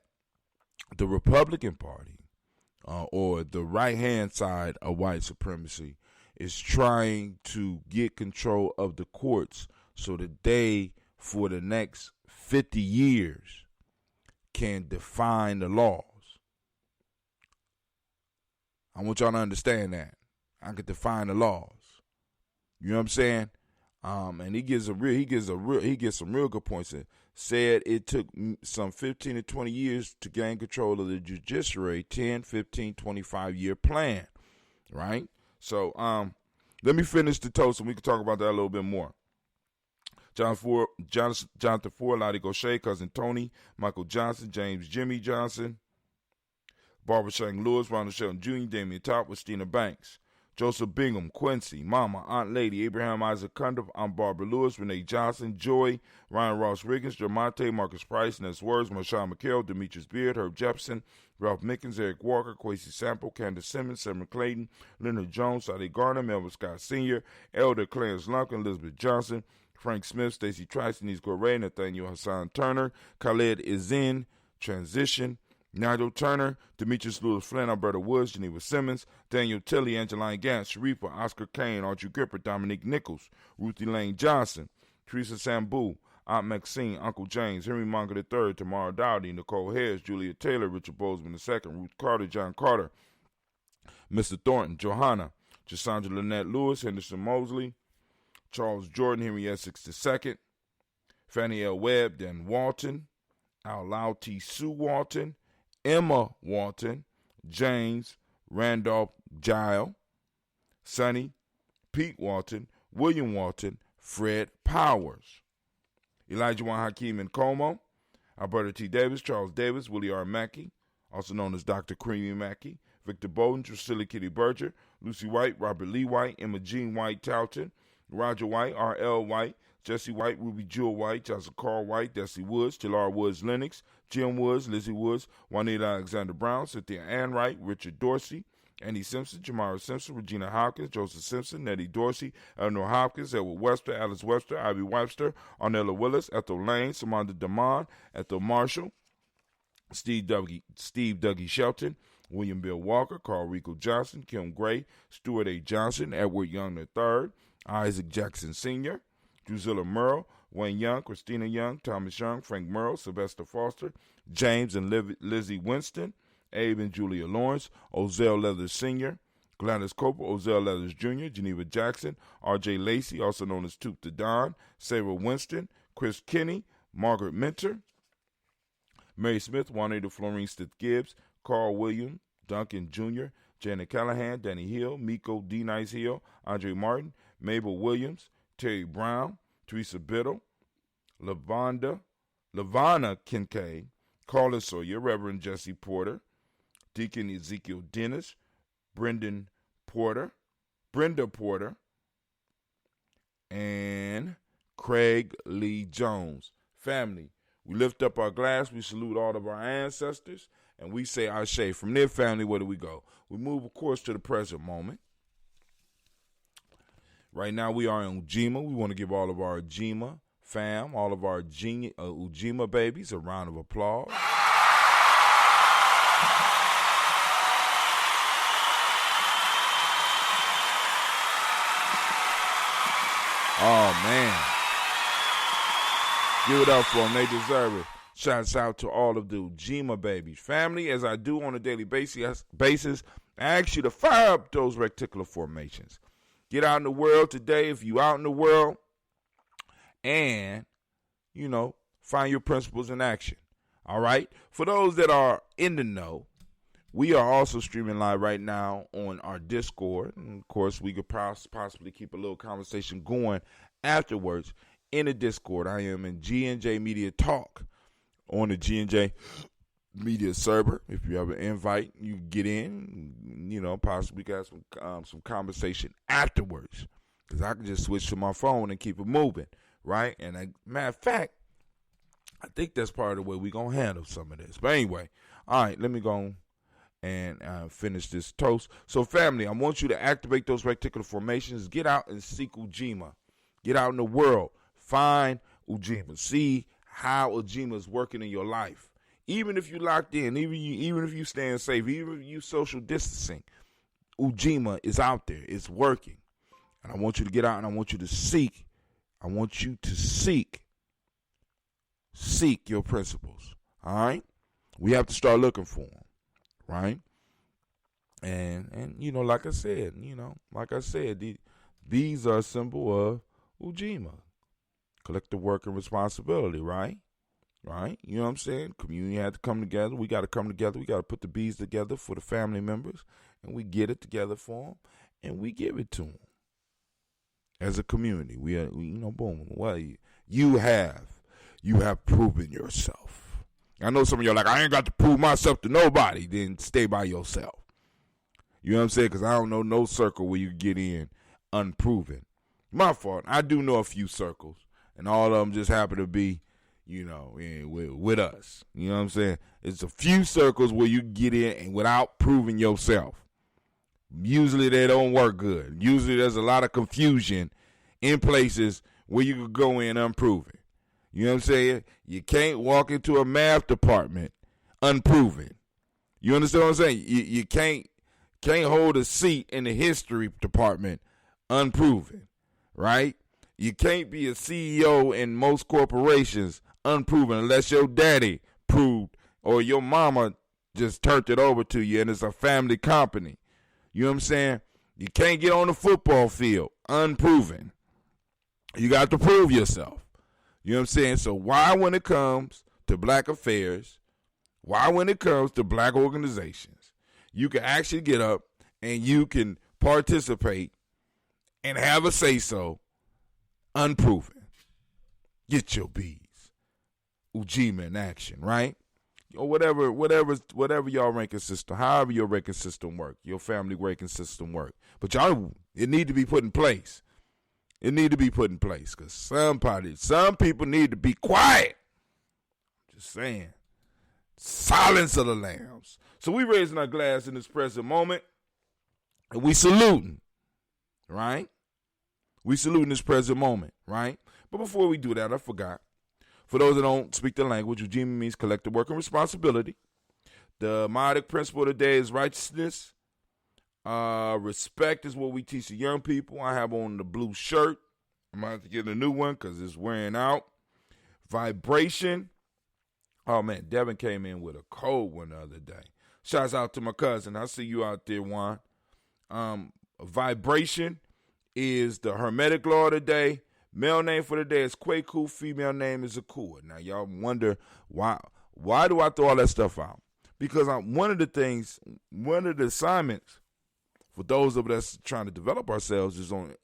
the Republican Party, or the right-hand side of white supremacy, is trying to get control of the courts so that they, for the next 50 years, can define the laws. I want y'all to understand that. I can define the laws. You know what I'm saying? And he gets some real good points. And said it took some 15 to 20 years to gain control of the judiciary, 10, 15, 25-year plan, right? So let me finish the toast, and we can talk about that a little bit more. Jonathan Ford, Lottie Gaucher, Cousin Tony, Michael Johnson, James Jimmy Johnson, Barbara Shank Lewis, Ronald Shelton Jr., Damian Top, Christina Banks, Joseph Bingham, Quincy, Mama, Aunt Lady, Abraham Isaac Cundiff, I'm Barbara Lewis, Renee Johnson, Joy, Ryan Ross Riggins, Jermonte, Marcus Price, Ness Words, Marshawn McHale, Demetrius Beard, Herb Jepson, Ralph Mickens, Eric Walker, Quasi Sample, Candace Simmons, Sam Clayton, Leonard Jones, Sade Garner, Melvin Scott Sr., Elder Clarence Lumpkin, Elizabeth Johnson, Frank Smith, Stacey Trice, Denise Gorey, Nathaniel Hassan Turner, Khaled Izin, Transition, Nigel Turner, Demetrius Lewis Flynn, Alberta Woods, Geneva Simmons, Daniel Tilley, Angeline Gant, Sharifa, Oscar Kane, Archie Gripper, Dominique Nichols, Ruthie Lane Johnson, Teresa Sambu, Aunt Maxine, Uncle James, Henry Monger III, Tamara Dowdy, Nicole Harris, Julia Taylor, Richard Bozeman II, Ruth Carter, John Carter, Mr. Thornton, Johanna, Cassandra Lynette Lewis, Henderson Mosley, Charles Jordan, Henry Essex II, Fannie L. Webb, Dan Walton, Al T. Sue Walton, Emma Walton, James, Randolph Gile, Sonny, Pete Walton, William Walton, Fred Powers, Elijah Juan Hakeem and Como, Alberta T. Davis, Charles Davis, Willie R. Mackey, also known as Dr. Creamy Mackey, Victor Bowden, Drusilla Kitty Berger, Lucy White, Robert Lee White, Emma Jean White Touton, Roger White, R.L. White, Jesse White, Ruby Jewel White, Johnson Carl White, Desi Woods, Jalar Woods Lennox, Jim Woods, Lizzie Woods, Juanita Alexander Brown, Cynthia Ann Wright, Richard Dorsey, Andy Simpson, Jamara Simpson, Regina Hopkins, Joseph Simpson, Nettie Dorsey, Eleanor Hopkins, Edward Webster, Alice Webster, Ivy Webster, Arnella Willis, Ethel Lane, Samantha Damon, Ethel Marshall, Steve Dougie Shelton, William Bill Walker, Carl Rico Johnson, Kim Gray, Stuart A. Johnson, Edward Young III, Isaac Jackson Sr., Drusilla Merle, Wayne Young, Christina Young, Thomas Young, Frank Merle, Sylvester Foster, James and Lizzie Winston, Abe and Julia Lawrence, Ozell Leathers Sr., Gladys Cooper, Ozell Leathers Jr., Geneva Jackson, R.J. Lacey, also known as Toop the Don, Sarah Winston, Chris Kinney, Margaret Minter, Mary Smith, Juanita Florine Stith Gibbs, Carl William, Duncan Jr., Janet Callahan, Danny Hill, Miko D. Nice Hill, Andre Martin, Mabel Williams, Terry Brown, Teresa Biddle, Lavana Kincaid, Carla Sawyer, Reverend Jesse Porter, Deacon Ezekiel Dennis, Brenda Porter, and Craig Lee Jones. Family, we lift up our glass, we salute all of our ancestors, and we say Ashe. From there, family, where do we go? We move, of course, to the present moment. Right now, we are in Ujima. We want to give all of our Ujima fam, all of our Ujima babies, a round of applause. Oh, man. Give it up for them. They deserve it. Shouts out to all of the Ujima babies. Family, as I do on a daily basis, I ask you to fire up those reticular formations. Get out in the world today if you out in the world and, find your principles in action. All right? For those that are in the know, we are also streaming live right now on our Discord. And of course, we could possibly keep a little conversation going afterwards in the Discord. I am in G&J Media Talk on the G&J Media server. If you have an invite, you get in, possibly got some conversation afterwards. Because I can just switch to my phone and keep it moving, right? And matter of fact, I think that's part of the way we're going to handle some of this. But anyway, all right, let me go and finish this toast. So, family, I want you to activate those reticular formations. Get out and seek Ujima. Get out in the world. Find Ujima. See how Ujima is working in your life. Even if you locked in, even if you staying safe, even if you social distancing, Ujima is out there. It's working. And I want you to get out and I want you to seek. I want you to seek your principles. All right? We have to start looking for them. Right? And like I said, these are a symbol of Ujima. Collective work and responsibility, right? Right? You know what I'm saying? Community had to come together. We got to come together. We got to put the bees together for the family members, and we get it together for them, and we give it to them. As a community, we boom. Well, you have proven yourself. I know some of you are like, I ain't got to prove myself to nobody. Then stay by yourself. You know what I'm saying? Because I don't know no circle where you get in unproven. My fault. I do know a few circles, and all of them just happen to be, with us. You know what I'm saying? It's a few circles where you get in and without proving yourself. Usually they don't work good. Usually there's a lot of confusion in places where you could go in unproven. You know what I'm saying? You can't walk into a math department unproven. You understand what I'm saying? You can't hold a seat in the history department unproven, right? You can't be a CEO in most corporations unproven unless your daddy proved or your mama just turned it over to you and it's a family company. You know what I'm saying? You can't get on the football field unproven. You got to prove yourself. You know what I'm saying? So why when it comes to black affairs, why when it comes to black organizations, you can actually get up and you can participate and have a say-so unproven. Get your bees. Ujima in action, right? Or whatever y'all ranking system, however your ranking system work, your family ranking system work. But it need to be put in place. It need to be put in place because some people need to be quiet. Just saying. Silence of the lambs. So we raising our glass in this present moment and we saluting, right? We saluting this present moment, right? But before we do that, I forgot. For those that don't speak the language, Ujima means collective work and responsibility. The modic principle of the day is righteousness. Respect is what we teach the young people. I have on the blue shirt. I'm going to have to get a new one because it's wearing out. Vibration. Oh, man, Devin came in with a cold one the other day. Shouts out to my cousin. I see you out there, Juan. Vibration is the Hermetic law of the day. Male name for the day is Kwaku. Female name is Akua. Now, y'all wonder why do I throw all that stuff out? Because one of the assignments for those of us trying to develop ourselves is on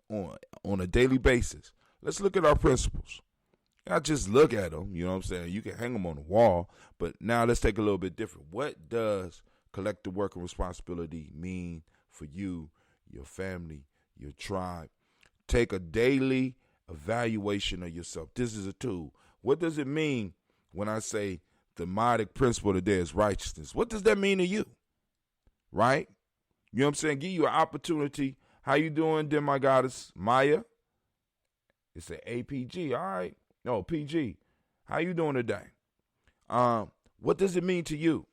a daily basis. Let's look at our principles. Not just look at them, you know what I'm saying? You can hang them on the wall, but now let's take a little bit different. What does collective work and responsibility mean for you, your family, your tribe? Take a daily evaluation of yourself. This is a tool. What does it mean when I say the modic principle today is righteousness? What does that mean to you? Right? You know what I'm saying? Give you an opportunity. How you doing, then, my goddess Maya? It's an APG, all right? No, PG. How you doing today? What does it mean to you?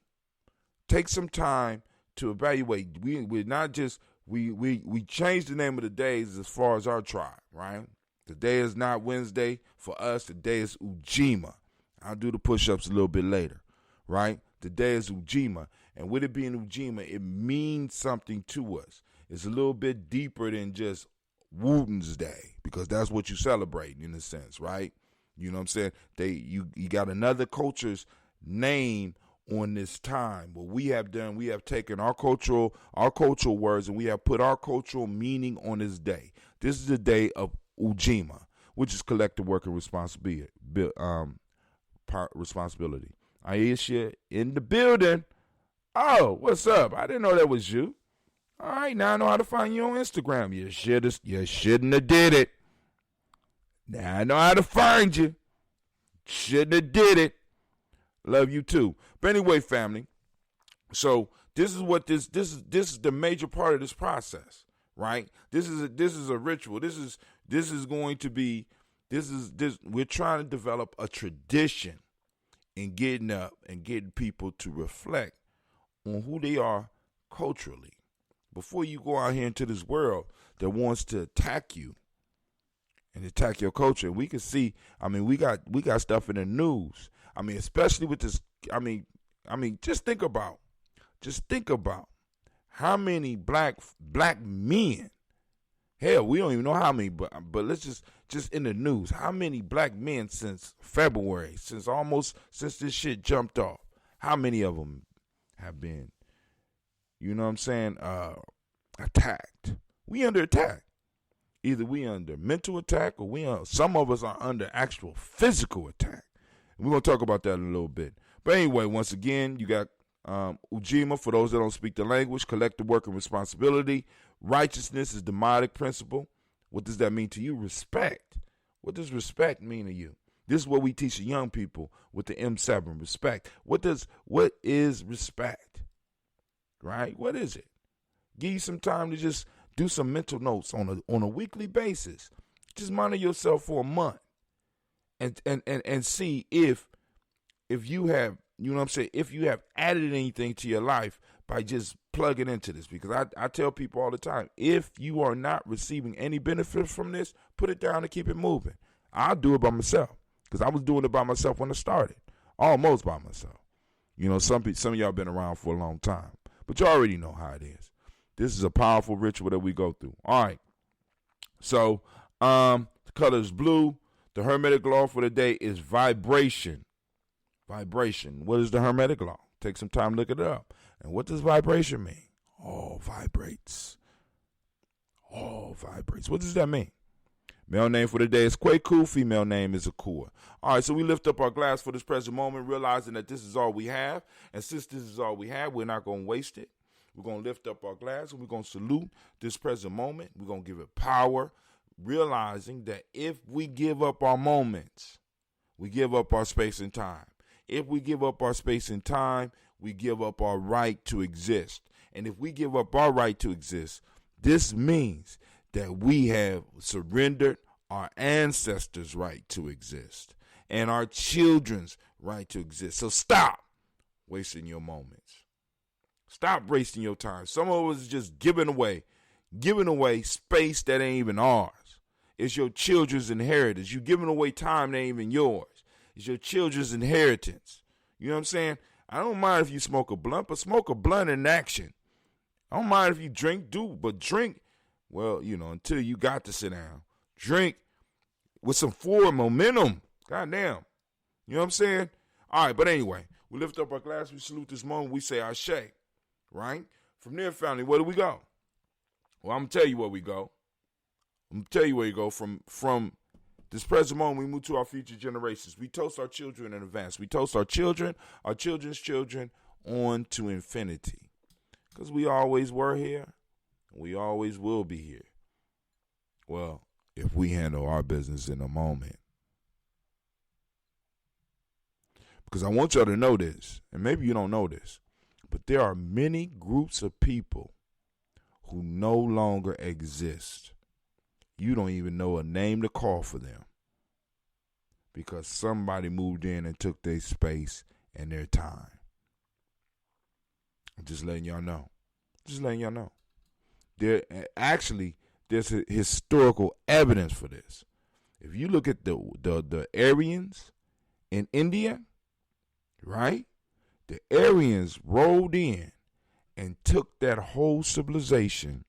Take some time to evaluate. We're not just we changed the name of the days as far as our tribe, right? Today is not Wednesday for us. Today is Ujima. I'll do the push-ups a little bit later, right? Today is Ujima. And with it being Ujima, it means something to us. It's a little bit deeper than just Wooten's Day, because that's what you celebrate in a sense, right? You know what I'm saying? You got another culture's name on this time. What we have done, we have taken our cultural words and we have put our cultural meaning on this day. This is the day of Ujima, which is collective work and responsibility. Aisha in the building. Oh, what's up? I didn't know that was you. All right, now I know how to find you on Instagram. You shouldn't have did it. Now I know how to find you. Shouldn't have did it. Love you too. But anyway, family. So this is what this is the major part of this process, right? This is a ritual. We're trying to develop a tradition in getting up and getting people to reflect on who they are culturally before you go out here into this world that wants to attack you and attack your culture. We can see, we got stuff in the news. Especially with this, just think about how many black men, hell, we don't even know how many, but let's just in the news, how many black men since February, since this shit jumped off, how many of them have been, attacked? We under attack. Either we under mental attack or some of us are under actual physical attack. And we're going to talk about that in a little bit. But anyway, once again, you got Ujima, for those that don't speak the language, collective work and responsibility. Righteousness is the modic principle. What does that mean to you? Respect. What does respect mean to you? This is what we teach the young people with the M7, respect. What is respect? Right? What is it? Give you some time to just do some mental notes on a weekly basis. Just monitor yourself for a month and see if you have, if you have added anything to your life by just plugging into this. Because I tell people all the time, if you are not receiving any benefit from this, put it down and keep it moving. I'll do it by myself because I was doing it by myself when I started, almost by myself. Some of y'all been around for a long time, but you already know how it is. This is a powerful ritual that we go through. All right. So the color is blue. The Hermetic law for the day is vibration. Vibration. What is the Hermetic law? Take some time to look it up. And what does vibration mean? All vibrates. All vibrates. What does that mean? Male name for the day is Kwaku. Female name is Akua. All right, so we lift up our glass for this present moment, realizing that this is all we have. And since this is all we have, we're not going to waste it. We're going to lift up our glass and we're going to salute this present moment. We're going to give it power, realizing that if we give up our moments, we give up our space and time. If we give up our space and time, we give up our right to exist. And if we give up our right to exist, this means that we have surrendered our ancestors' right to exist and our children's right to exist. So stop wasting your moments. Stop wasting your time. Some of us is just giving away space that ain't even ours. It's your children's inheritance. You're giving away time that ain't even yours. It's your children's inheritance. You know what I'm saying? I don't mind if you smoke a blunt, but smoke a blunt in action. I don't mind if you drink, but drink, well, until you got to sit down. Drink with some forward momentum. Goddamn. You know what I'm saying? All right, but anyway, we lift up our glass, we salute this moment, we say Ashe, right? From there, family, where do we go? Well, I'm going to tell you where we go. I'm going to tell you where you go. From this present moment, we move to our future generations. We toast our children in advance. We toast our children, our children's children, on to infinity. Because we always were here, and we always will be here. Well, if we handle our business in a moment. Because I want y'all to know this, and maybe you don't know this, but there are many groups of people who no longer exist. You don't even know a name to call for them because somebody moved in and took their space and their time. I'm just letting y'all know. Just letting y'all know. There's historical evidence for this. If you look at the Aryans in India, right? The Aryans rolled in and took that whole civilization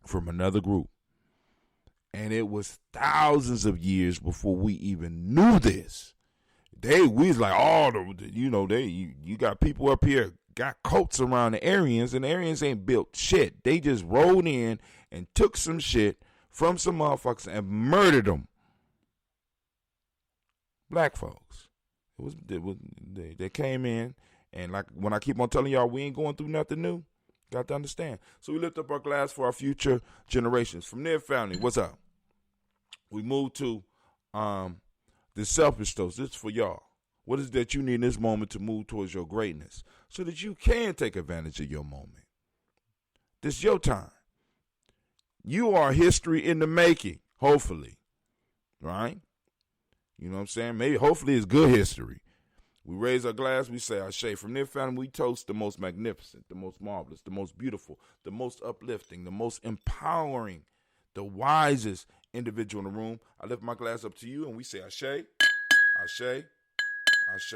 from another group. And it was thousands of years before we even knew this. We was like, you got people up here got cults around the Aryans, and the Aryans ain't built shit. They just rolled in and took some shit from some motherfuckers and murdered them. Black folks. They came in, and like when I keep on telling y'all, we ain't going through nothing new. Got to understand. So we lift up our glass for our future generations. From their family, what's up? We move to the selfish toast. This is for y'all. What is it that you need in this moment to move towards your greatness so that you can take advantage of your moment? This is your time. You are history in the making, hopefully, right? You know what I'm saying? Maybe, hopefully it's good history. We raise our glass, we say our shade. From their family, we toast the most magnificent, the most marvelous, the most beautiful, the most uplifting, the most empowering, the wisest individual in the room. I lift my glass up to you and we say Ashe, Ashe, Ashe.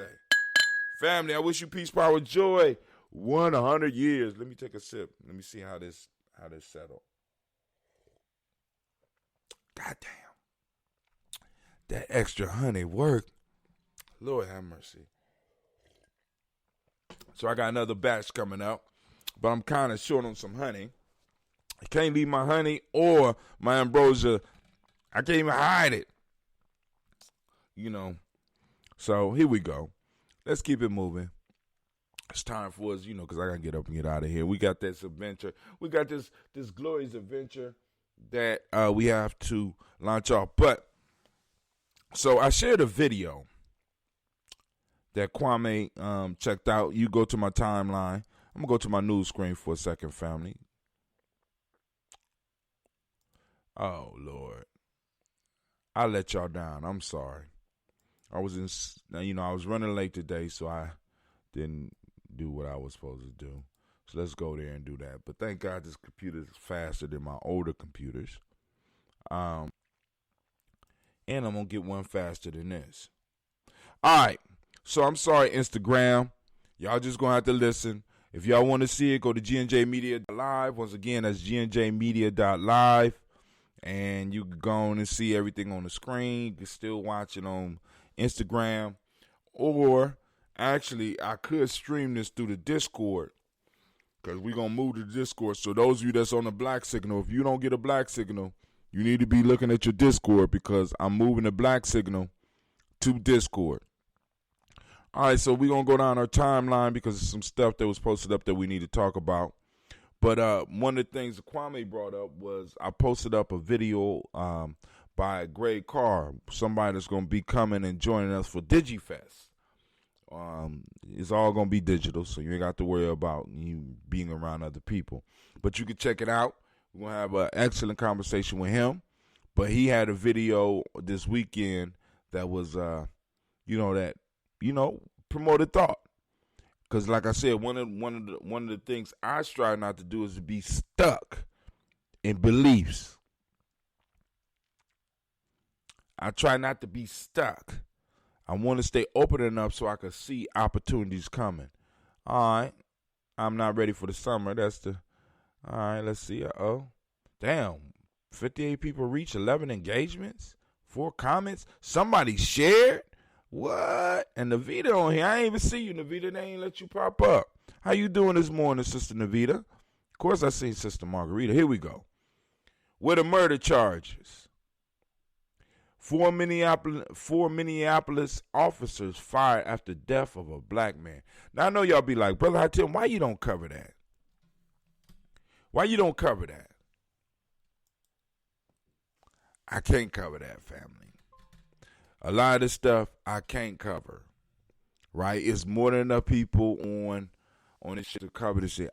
Family, I wish you peace, power, joy. 100 years. Let me take a sip. Let me see how this settled. God damn. That extra honey worked. Lord have mercy. So I got another batch coming up, but I'm kind of short on some honey. I can't leave my honey or my ambrosia. I can't even hide it. You know. So here we go. Let's keep it moving. It's time for us, because I got to get up and get out of here. We got this adventure. We got this glorious adventure that we have to launch off. But, so I shared a video that Kwame checked out. You go to my timeline. I'm going to go to my news screen for a second, family. Oh, Lord. I let y'all down. I'm sorry. I was I was running late today, so I didn't do what I was supposed to do. So let's go there and do that. But thank God this computer is faster than my older computers. And I'm going to get one faster than this. All right. So I'm sorry, Instagram. Y'all just going to have to listen. If y'all want to see it, go to G&J Media Live. Once again, that's GNJmedia.live. And you can go on and see everything on the screen. You can still watch it on Instagram. Or, actually, I could stream this through the Discord. Because we're going to move to the Discord. So those of you that's on the black signal, if you don't get a black signal, you need to be looking at your Discord. Because I'm moving the black signal to Discord. All right, so we're going to go down our timeline because there's some stuff that was posted up that we need to talk about. But one of the things that Kwame brought up was I posted up a video by Greg Carr, somebody that's going to be coming and joining us for DigiFest. It's all going to be digital, so you ain't got to worry about you being around other people. But you can check it out. We're going to have an excellent conversation with him. But he had a video this weekend that was, promoted thought. Because like I said, one of the things I strive not to do is to be stuck in beliefs. I try not to be stuck. I want to stay open enough so I can see opportunities coming. All right. I'm not ready for the summer. All right, let's see. Damn. 58 people reached, 11 engagements, 4 comments. Somebody shared. What? And Navita on here. I ain't even see you, Navita. They ain't let you pop up. How you doing this morning, Sister Navita? Of course I seen Sister Margarita. Here we go. With the murder charges. 4 Minneapolis officers fired after death of a black man. Now I know y'all be like, Brother Hatim, why you don't cover that? Why you don't cover that? I can't cover that, family. A lot of this stuff I can't cover. Right? It's more than enough people on this shit to cover this shit.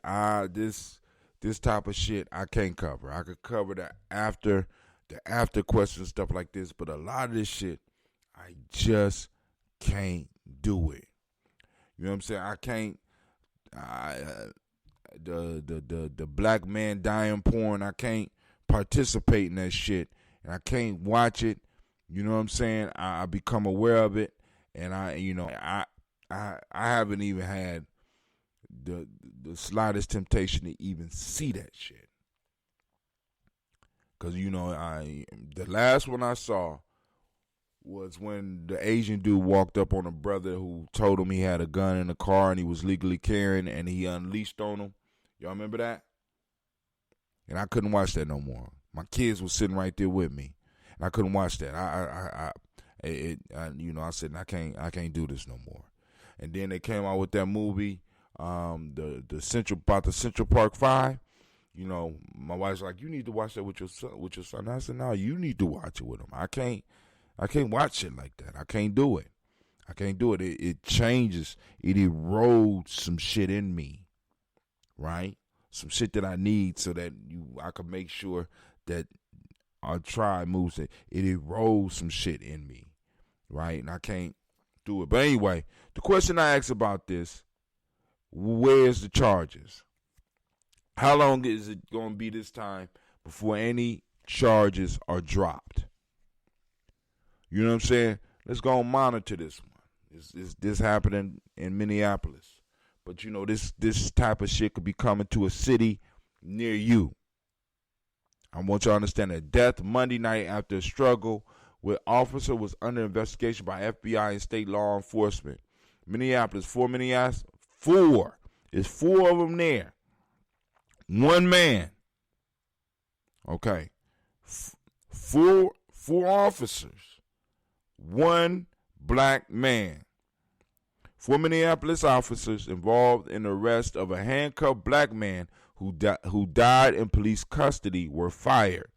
This type of shit I can't cover. I could cover the after questions, stuff like this, but a lot of this shit I just can't do it. You know what I'm saying? I can't. The black man dying porn. I can't participate in that shit, and I can't watch it. You know what I'm saying? I become aware of it, and I haven't even had the slightest temptation to even see that shit. Cause the last one I saw was when the Asian dude walked up on a brother who told him he had a gun in the car and he was legally carrying, and he unleashed on him. Y'all remember that? And I couldn't watch that no more. My kids were sitting right there with me, and I couldn't watch that. I said I can't do this no more. And then they came out with that movie, the Central Park 5. You know, my wife's like, you need to watch that with your son. I said, no, you need to watch it with him. I can't watch it like that. I can't do it. It changes. It erodes some shit in me, right? Some shit that I need so that I can make sure that our tribe moves. It erodes some shit in me, right? And I can't do it. But anyway, the question I asked about this, where's the charges? How long is it going to be this time before any charges are dropped? You know what I'm saying? Let's go and monitor this one. This happening in Minneapolis. But, this type of shit could be coming to a city near you. I want you to understand that death Monday night after a struggle with officer was under investigation by FBI and state law enforcement. Minneapolis, four. There's four of them there. One man. Okay. Four officers. One black man. 4 Minneapolis officers involved in the arrest of a handcuffed black man who died in police custody were fired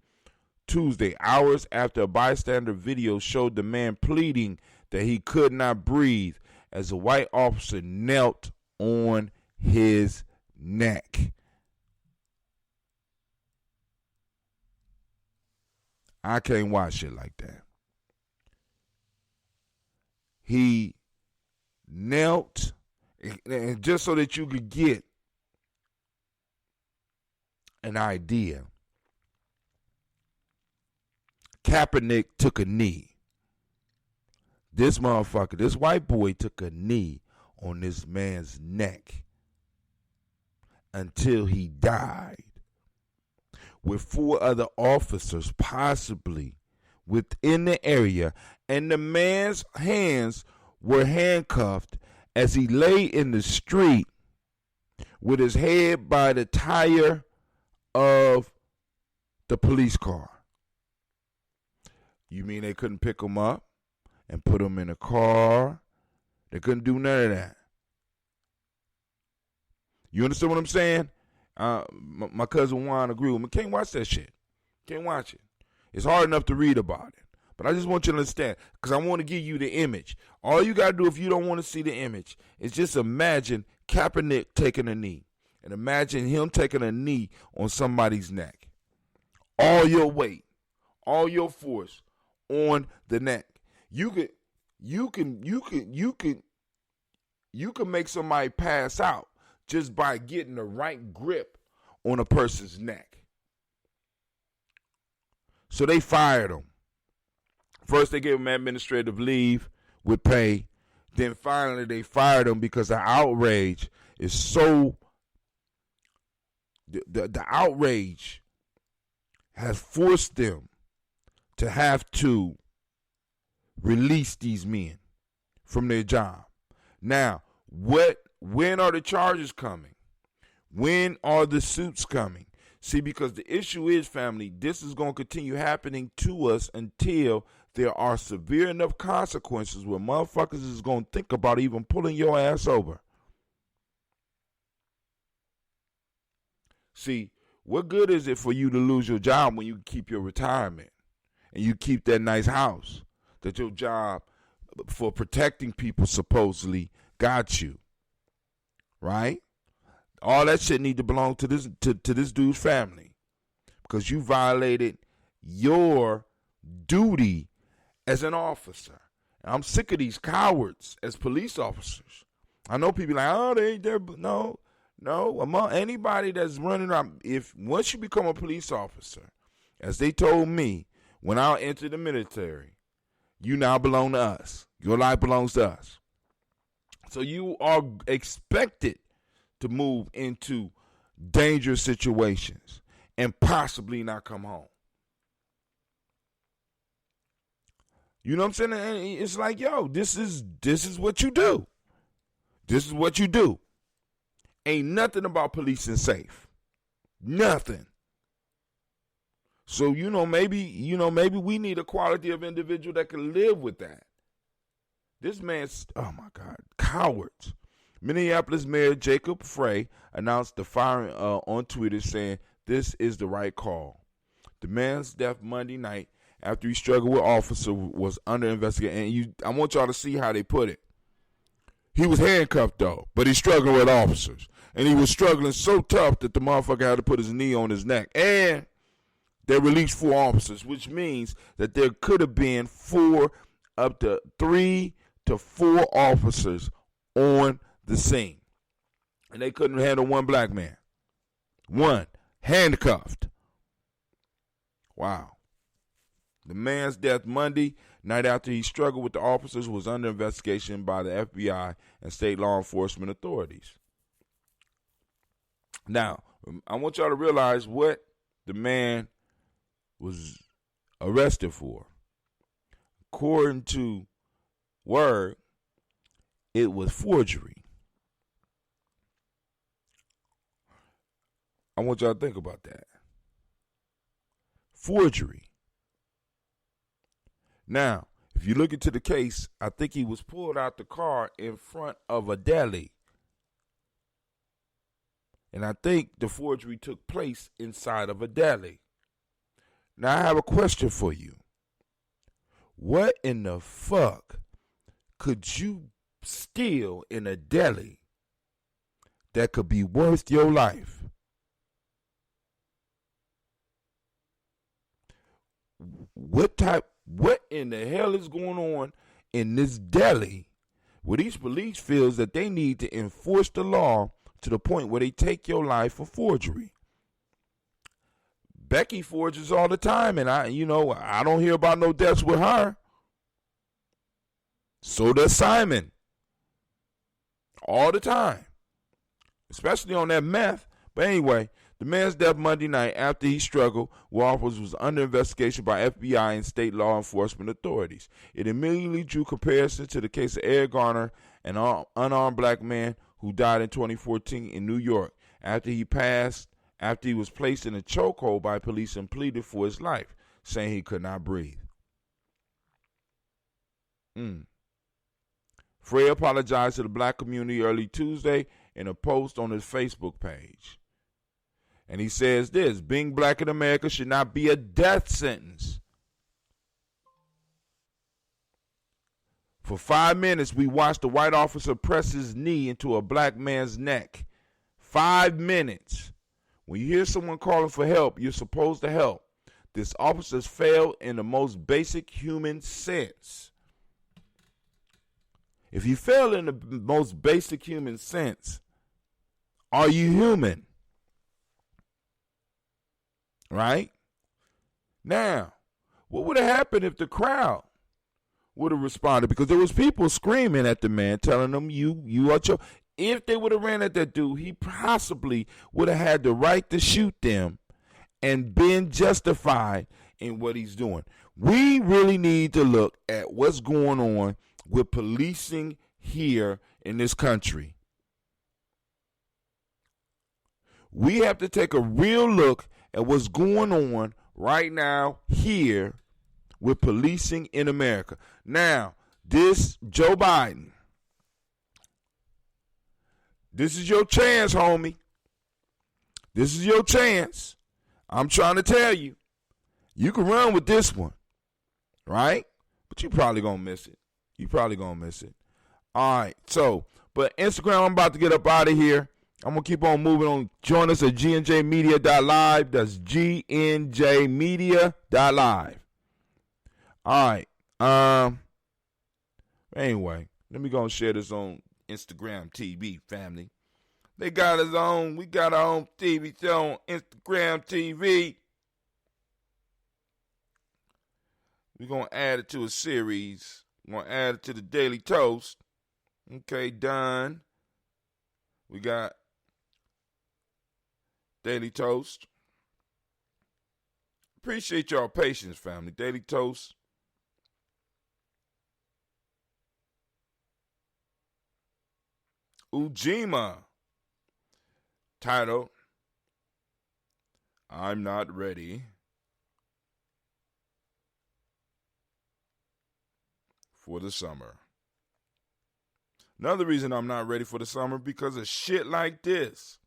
Tuesday, hours after a bystander video showed the man pleading that he could not breathe as a white officer knelt on his neck. I can't watch shit like that. He knelt, and just so that you could get an idea, Kaepernick took a knee. This motherfucker, this white boy took a knee on this man's neck until he died, with 4 other officers possibly within the area, and the man's hands were handcuffed as he lay in the street with his head by the tire of the police car. You mean they couldn't pick him up and put him in a car? They couldn't do none of that. You understand what I'm saying? My cousin Juan agreed with me. Can't watch that shit. Can't watch it. It's hard enough to read about it. But I just want you to understand, because I want to give you the image. All you got to do if you don't want to see the image is just imagine Kaepernick taking a knee. And imagine him taking a knee on somebody's neck. All your weight, all your force on the neck. You can make somebody pass out just by getting the right grip on a person's neck. So they fired him. First, they gave him administrative leave with pay. Then finally, they fired him because the outrage is so. The outrage has forced them to have to release these men from their job. Now, when are the charges coming? When are the suits coming? See, because the issue is, family, this is going to continue happening to us until there are severe enough consequences where motherfuckers is going to think about even pulling your ass over. See, what good is it for you to lose your job when you keep your retirement? and you keep that nice house that your job for protecting people supposedly got you, right? All that shit need to belong to this dude's family because you violated your duty as an officer. And I'm sick of these cowards as police officers. I know people like, oh, they ain't there, but no. Among anybody that's running around, once you become a police officer, as they told me when I entered the military, you now belong to us. Your life belongs to us. So you are expected to move into dangerous situations and possibly not come home. You know what I'm saying? And it's like, yo, this is what you do. This is what you do. Ain't nothing about policing safe. Nothing. So, maybe we need a quality of individual that can live with that. This man's, oh my God, cowards. Minneapolis Mayor Jacob Frey announced the firing on Twitter, saying this is the right call. The man's death Monday night after he struggled with officer was under investigation. And I want y'all to see how they put it. He was handcuffed though, but he's struggling with officers. And he was struggling so tough that the motherfucker had to put his knee on his neck. And they released 4 officers, which means that there could have been up to 3 to 4 officers on the scene. And they couldn't handle one black man. One, handcuffed. Wow. The man's death Monday night after he struggled with the officers was under investigation by the FBI and state law enforcement authorities. Now, I want y'all to realize what the man was arrested for. According to word, it was forgery. I want y'all to think about that. Forgery. Now, if you look into the case, I think he was pulled out the car in front of a deli. And I think the forgery took place inside of a deli. Now, I have a question for you. What in the fuck could you steal in a deli that could be worth your life? What in the hell is going on in this deli where these police feels that they need to enforce the law to the point where they take your life for forgery? Becky forges all the time, and I don't hear about no deaths with her. So does Simon. All the time. Especially on that meth. But anyway, the man's death Monday night after he struggled with officers was under investigation by FBI and state law enforcement authorities. It immediately drew comparison to the case of Eric Garner, an unarmed black man who died in 2014 in New York after he was placed in a chokehold by police and pleaded for his life, saying he could not breathe. Frey apologized to the black community early Tuesday in a post on his Facebook page. And he says this: being black in America should not be a death sentence. For 5 minutes, we watched a white officer press his knee into a black man's neck. 5 minutes. When you hear someone calling for help, you're supposed to help. This officer's failed in the most basic human sense. If you fail in the most basic human sense, are you human? Right? Now, what would have happened if the crowd would have responded? Because there was people screaming at the man, telling him, you are your... If they would have ran at that dude, he possibly would have had the right to shoot them and been justified in what he's doing. We really need to look at what's going on with policing here in this country. We have to take a real look at what's going on right now here with policing in America. Now, this Joe Biden, this is your chance, homie. This is your chance. I'm trying to tell you, you can run with this one. right? But you probably going to miss it. All right, so, but Instagram, I'm about to get up out of here. I'm going to keep on moving on. Join us at gnjmedia.live. That's gnjmedia.live. All right. Anyway, let me go and share this on Instagram TV, family. We got our own TV show on Instagram TV. We're going to add it to a series. We're going to add it to the Daily Toast. Okay, done. We got Daily Toast. Appreciate y'all patience, family. Daily Toast. Ujima. Title, I'm not ready for the summer. Another reason I'm not ready for the summer, because of shit like this.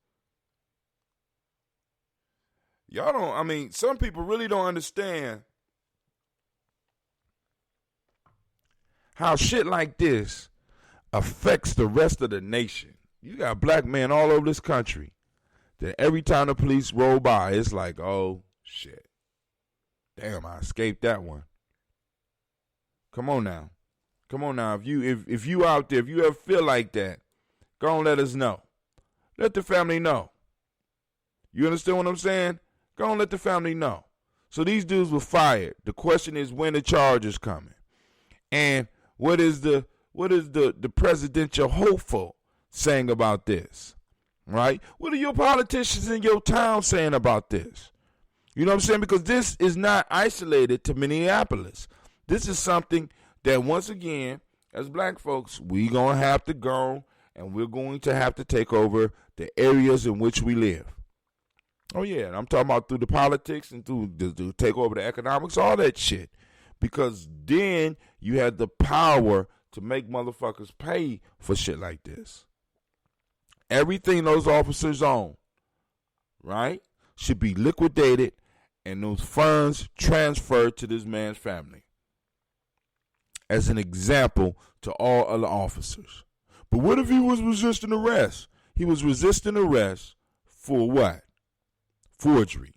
Some people really don't understand how shit like this affects the rest of the nation. You got black men all over this country that every time the police roll by, it's like, oh, shit. Damn, I escaped that one. Come on now. If you out there, if you ever feel like that, go and let us know. Let the family know. You understand what I'm saying? Go and let the family know. So these dudes were fired. The question is, when the charges coming? And what is the presidential hopeful saying about this? Right? What are your politicians in your town saying about this? You know what I'm saying? Because this is not isolated to Minneapolis. This is something that, once again, as black folks, we're going to have to go, and we're going to have to take over the areas in which we live. Oh, yeah, and I'm talking about through the politics and through take over the economics, all that shit. Because then you had the power to make motherfuckers pay for shit like this. Everything those officers own, right, should be liquidated and those funds transferred to this man's family. As an example to all other officers. But what if he was resisting arrest? He was resisting arrest for what? Forgery.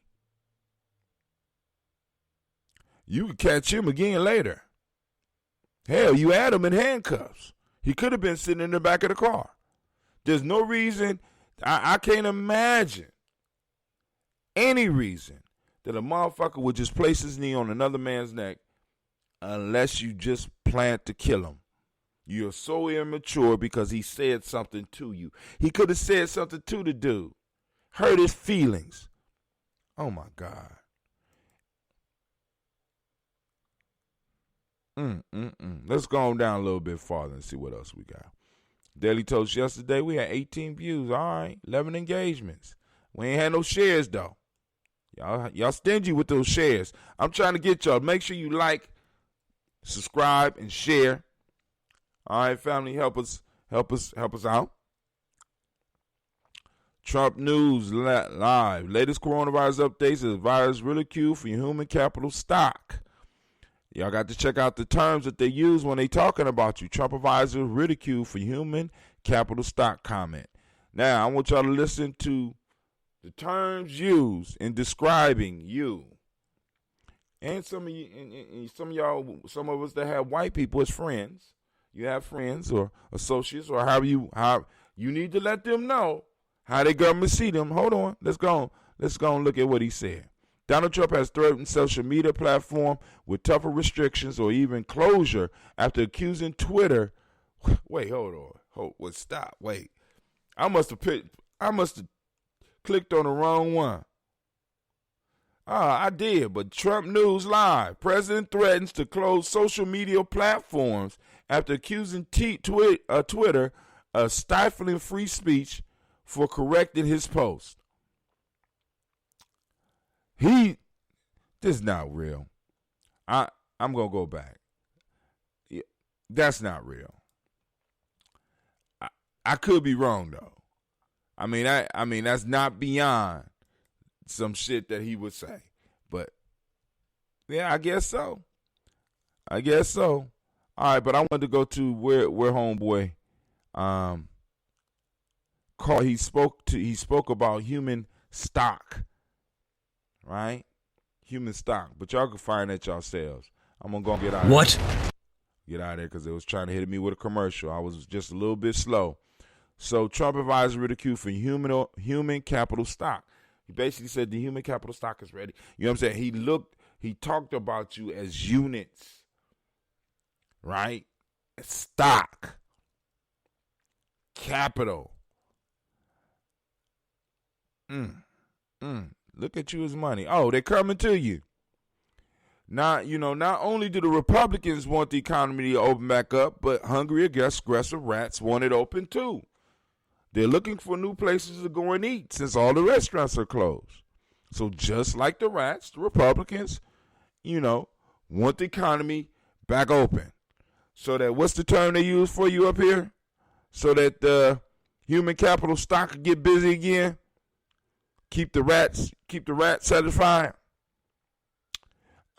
You could catch him again later. Hell, you had him in handcuffs. He could have been sitting in the back of the car. There's no reason, I can't imagine any reason that a motherfucker would just place his knee on another man's neck unless you just plan to kill him. You're so immature because he said something to you. He could have said something to the dude. Hurt his feelings. Oh, my God. Let's go on down a little bit farther and see what else we got. Daily Toast yesterday, we had 18 views. All right, 11 engagements. We ain't had no shares, though. Y'all stingy with those shares. I'm trying to get y'all. Make sure you like, subscribe, and share. All right, family, help us out. Trump News Live. Latest coronavirus updates is virus ridicule for human capital stock. Y'all got to check out the terms that they use when they talking about you. Trump advisor ridicule for human capital stock comment. Now, I want y'all to listen to the terms used in describing you. And some of you, and some of y'all, some of us that have white people as friends. You have friends or associates or how you need to let them know how they government see them. Hold on. Let's go and look at what he said. Donald Trump has threatened social media platform with tougher restrictions or even closure after accusing Twitter. Wait, hold on. Stop. Wait. I must have clicked on the wrong one. I did, but Trump News Live. President threatens to close social media platforms after accusing Twitter of stifling free speech for correcting his post. This is not real. I'm going to go back. That's not real. I could be wrong, though. I mean, that's not beyond some shit that he would say. But, yeah, I guess so. I guess so. All right, but I wanted to go to where homeboy called. He spoke about human stock, right? Human stock. But y'all can find that yourselves. I'm gonna go get out of What? Get out of there because they was trying to hit me with a commercial. I was just a little bit slow. So Trump advised ridicule for human capital stock. He basically said the human capital stock is ready. You know what I'm saying? He talked about you as units, right? Stock, capital. Look at you as money. Oh, they're coming to you. Not only do the Republicans want the economy to open back up, but hungry, aggressive rats want it open too. They're looking for new places to go and eat since all the restaurants are closed. So just like the rats, the Republicans, want the economy back open. So that, what's the term they use for you up here? So that the human capital stock can get busy again. Keep the rats satisfied.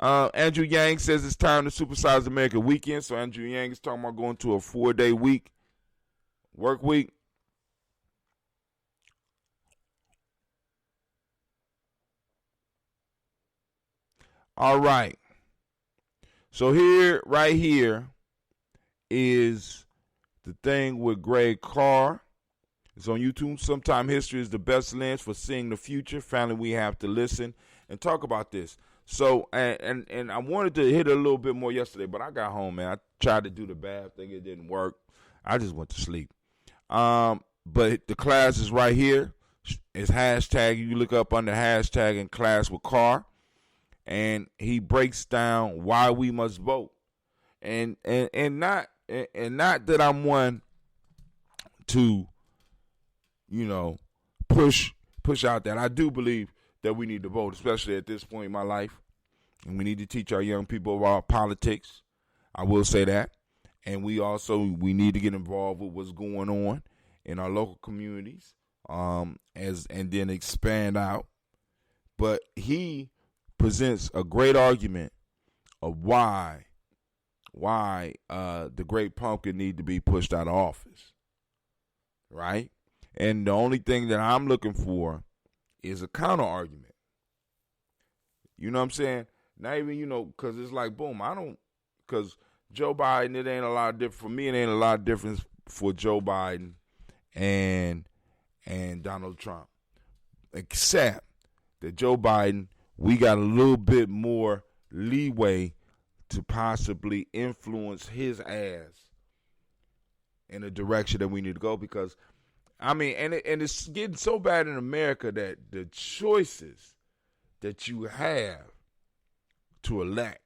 Andrew Yang says it's time to supersize America weekend. So Andrew Yang is talking about going to a 4-day work week. All right. So right here is the thing with Greg Carr. It's on YouTube. Sometime history is the best lens for seeing the future. Finally, we have to listen and talk about this. So, and I wanted to hit it a little bit more yesterday, but I got home, man. I tried to do the bath thing. It didn't work. I just went to sleep. But the class is right here. It's hashtag. You look up under hashtag in class with Carr. And he breaks down why we must vote. And not that I'm one to, push out that. I do believe that we need to vote, especially at this point in my life. And we need to teach our young people about politics. I will say that. And we need to get involved with what's going on in our local communities, and then expand out. But he presents a great argument of why the great pumpkin need to be pushed out of office, right? And the only thing that I'm looking for is a counter argument. You know what I'm saying? Not even, because it's like, boom, because Joe Biden, it ain't a lot of different. For me, it ain't a lot of difference for Joe Biden and Donald Trump. Except that Joe Biden, we got a little bit more leeway to possibly influence his ass in the direction that we need to go, because, and it's getting so bad in America that the choices that you have to elect,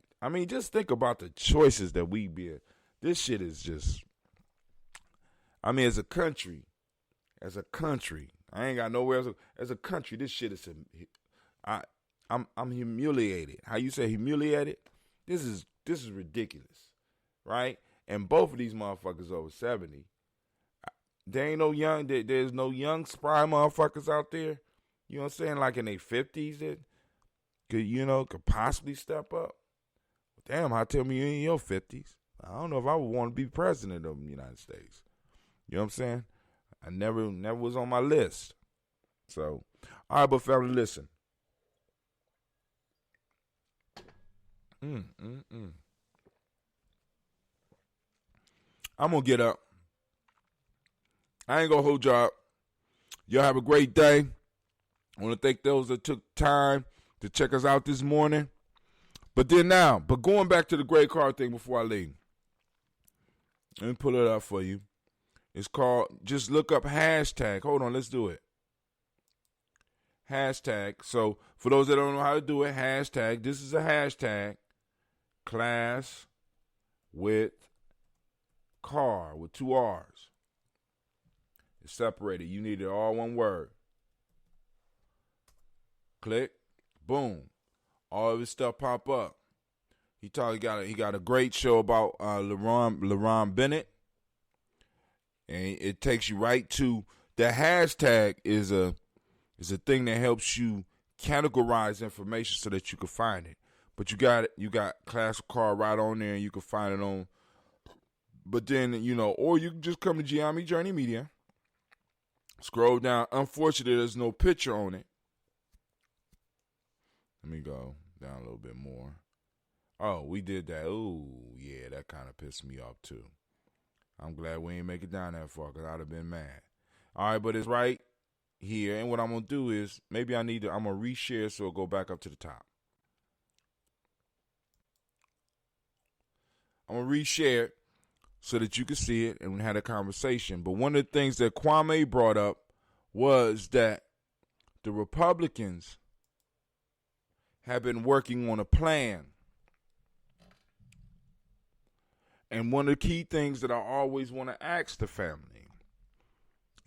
just think about the choices that we be. This shit is just, as a country, I ain't got nowhere else. As a country, this shit is, I'm humiliated. How you say humiliated? This is ridiculous, right? And both of these motherfuckers over 70. There ain't no young. There's no young spry motherfuckers out there. You know what I'm saying? Like in their 50s that could possibly step up. Damn, how tell me you in your 50s? I don't know if I would want to be president of the United States. You know what I'm saying? I never was on my list. So, all right, but family, listen. I'm going to get up. I ain't going to hold y'all up. Y'all have a great day. I want to thank those that took time to check us out this morning. But going back to the Great Car thing before I leave. Let me pull it up for you. It's called, just look up hashtag. Hold on, let's do it. Hashtag. So for those that don't know how to do it, hashtag. This is a hashtag. Class with car with 2 R's. It's separated. You need it all one word. Click. Boom. All of his stuff pop up. He got a great show about LeRon Bennett. And it takes you right to the hashtag is a thing that helps you categorize information so that you can find it. But you got classical card right on there, and you can find it on. But then, or you can just come to Gye-Nyame Journey Media. Scroll down. Unfortunately, there's no picture on it. Let me go down a little bit more. Oh, we did that. Ooh, yeah, that kind of pissed me off too. I'm glad we ain't make it down that far, because I'd have been mad. All right, but it's right here. And what I'm going to do is, I'm going to reshare so it'll go back up to the top. I'm going to reshare it so that you can see it and we had a conversation. But one of the things that Kwame brought up was that the Republicans have been working on a plan. And one of the key things that I always want to ask the family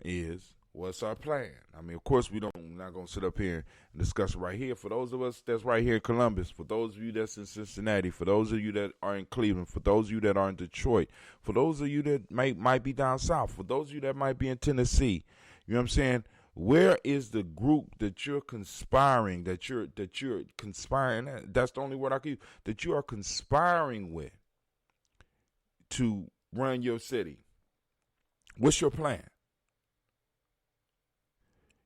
is, what's our plan? I mean, of course, we're not going to sit up here and discuss it right here. For those of us that's right here in Columbus, for those of you that's in Cincinnati, for those of you that are in Cleveland, for those of you that are in Detroit, for those of you that might be down south, for those of you that might be in Tennessee, you know what I'm saying? Where is the group that you're conspiring, that you're conspiring, that's the only word I can use, that you are conspiring with to run your city? What's your plan?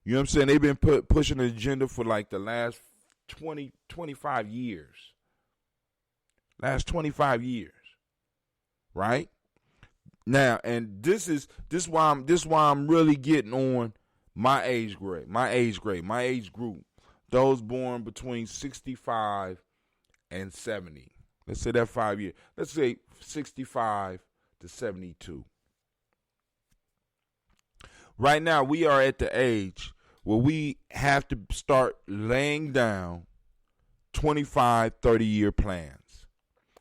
You know what I'm saying? They've been pushing an agenda for like the last 20, 25 years. Last 25 years. Right? Now, and this is why I'm really getting on my age group, those born between 65 and 70. Let's say that 5 years. Let's say 65 to 72. Right now, we are at the age where we have to start laying down 25, 30-year plans.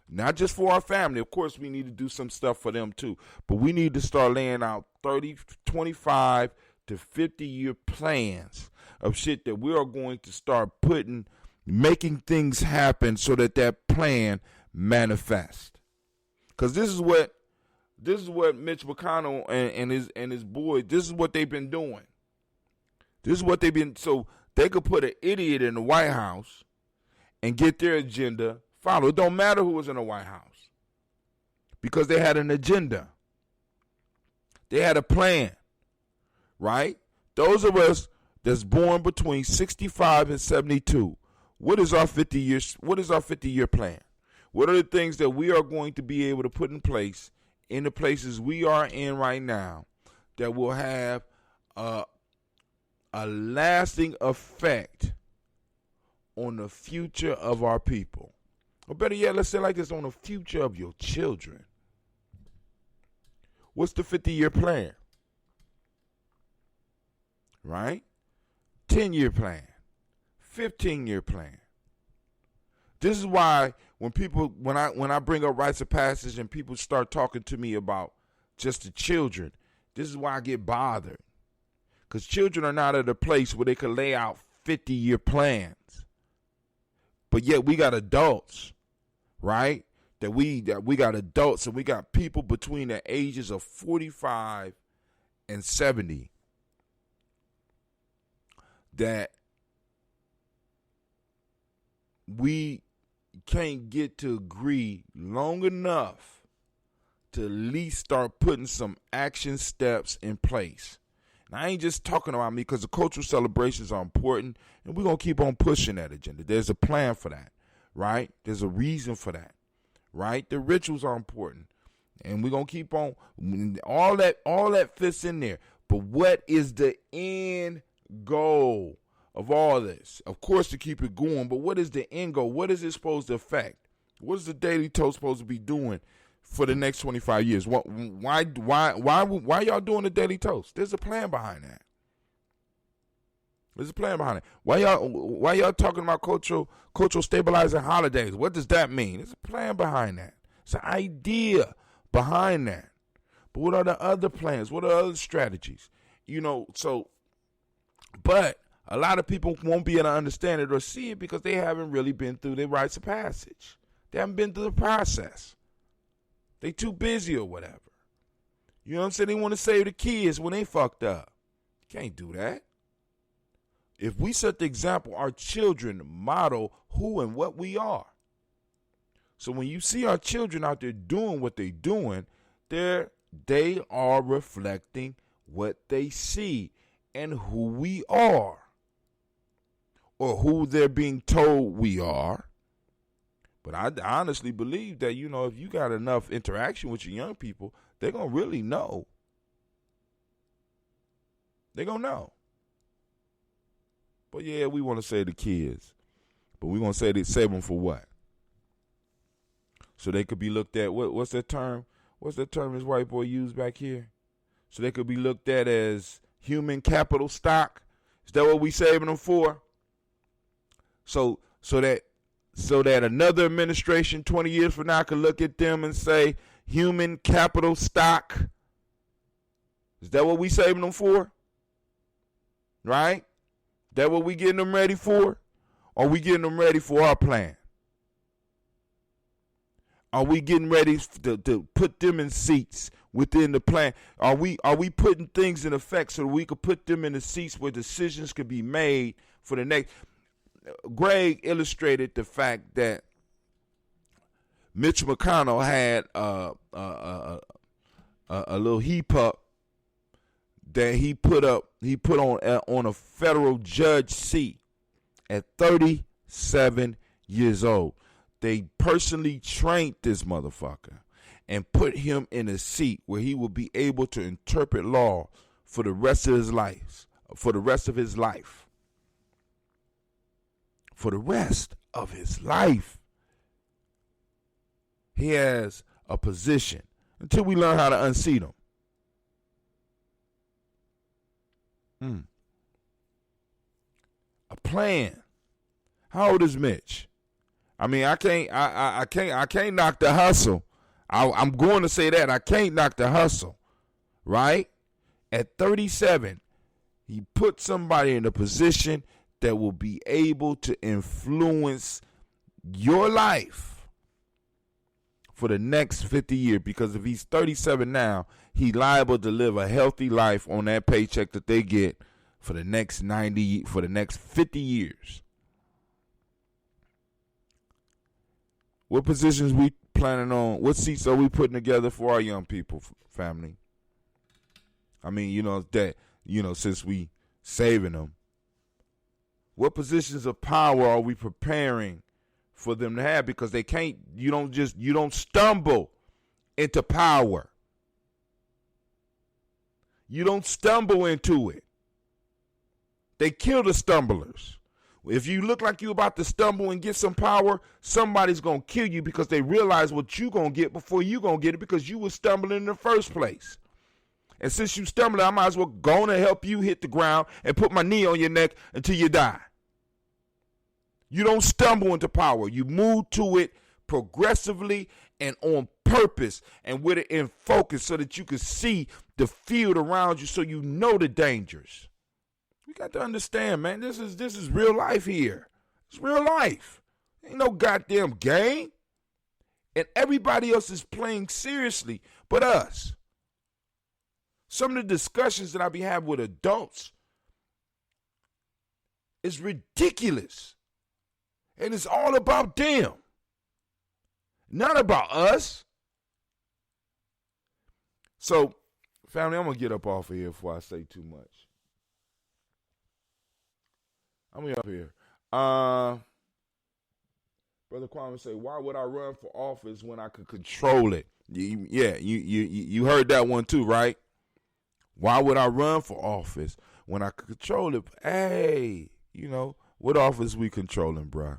Not just for our family. Of course, we need to do some stuff for them too. But we need to start laying out 30, 25 to 50-year plans of shit that we are going to start making things happen so that plan manifests. Because this is what Mitch McConnell and his boys, this is what they've been doing. So they could put an idiot in the White House and get their agenda followed. It don't matter who was in the White House, because they had an agenda. They had a plan, right? Those of us that's born between 65 and 72, what is our 50-year plan? What are the things that we are going to be able to put in place in the places we are in right now that will have a lasting effect on the future of our people? Or better yet, let's say like this, on the future of your children. What's the 50-year plan? Right? 10-year plan. 15-year plan. This is why when I bring up rites of passage and people start talking to me about just the children, this is why I get bothered. Because children are not at a place where they can lay out 50-year plans. But yet we got adults, right? That we got adults, and we got people between the ages of 45 and 70 that we can't get to agree long enough to at least start putting some action steps in place. And I ain't just talking about me, because the cultural celebrations are important, and we're going to keep on pushing that agenda. There's a plan for that, right? There's a reason for that, right? The rituals are important, and we're going to keep on. All that fits in there. But what is the end goal of all this? Of course, to keep it going, but what is the end goal? What is it supposed to affect? What is the Daily Toast supposed to be doing for the next 25 years? Why y'all doing the Daily Toast? There's a plan behind that. There's a plan behind it. Why y'all talking about cultural stabilizing holidays? What does that mean? There's a plan behind that. It's an idea behind that. But what are the other plans? What are other strategies? But a lot of people won't be able to understand it or see it because they haven't really been through the rites of passage. They haven't been through the process. They too busy or whatever. You know what I'm saying? They want to save the kids when they fucked up. Can't do that. If we set the example, our children model who and what we are. So when you see our children out there doing what they're doing, they are reflecting what they see and who we are, or who they're being told we are. But I honestly believe that, you know, if you got enough interaction with your young people, they're going to really know. They're going to know. But yeah, we want to say the kids. But we want to save them for what? So they could be looked at, what's that term? What's that term this white boy used back here? So they could be looked at as human capital stock. Is that what we saving them for? So that another administration 20 years from now could look at them and say, human capital stock. Is that what we saving them for? Right? That what we getting them ready for? Or are we getting them ready for our plan? Are we getting ready to put them in seats within the plan? Are we putting things in effect so that we could put them in the seats where decisions could be made for the next? Greg illustrated the fact that Mitch McConnell had a little heap up that he put on a federal judge seat at 37 years old. They personally trained this motherfucker and put him in a seat where he will be able to interpret law for the rest of his life. For the rest of his life. For the rest of his life. He has a position until we learn how to unseat him. A plan. How old is Mitch? I mean, I can't knock the hustle. I'm going to say that. I can't knock the hustle. Right? At 37, he put somebody in a position that will be able to influence your life for the next 50 years. Because if he's 37 now, he's liable to live a healthy life on that paycheck that they get for the next 50 years. What positions we planning on? What seats are we putting together for our young people, family? I mean, since we saving them, what positions of power are we preparing for them to have? Because you don't stumble into power. You don't stumble into it. They kill the stumblers. If you look like you're about to stumble and get some power, somebody's going to kill you because they realize what you're going to get before you're going to get it because you were stumbling in the first place. And since you stumbling, I might as well go on and help you hit the ground and put my knee on your neck until you die. You don't stumble into power. You move to it progressively and on purpose and with it in focus so that you can see the field around you so you know the dangers. We got to understand, man, this is real life here. It's real life. Ain't no goddamn game. And everybody else is playing seriously but us. Some of the discussions that I be having with adults is ridiculous. And it's all about them. Not about us. So, family, I'm going to get up off of here before I say too much. I'm up here. Brother Kwame say, why would I run for office when I could control it? You heard that one too, right? Why would I run for office when I could control it? Hey, what office we controlling, bruh?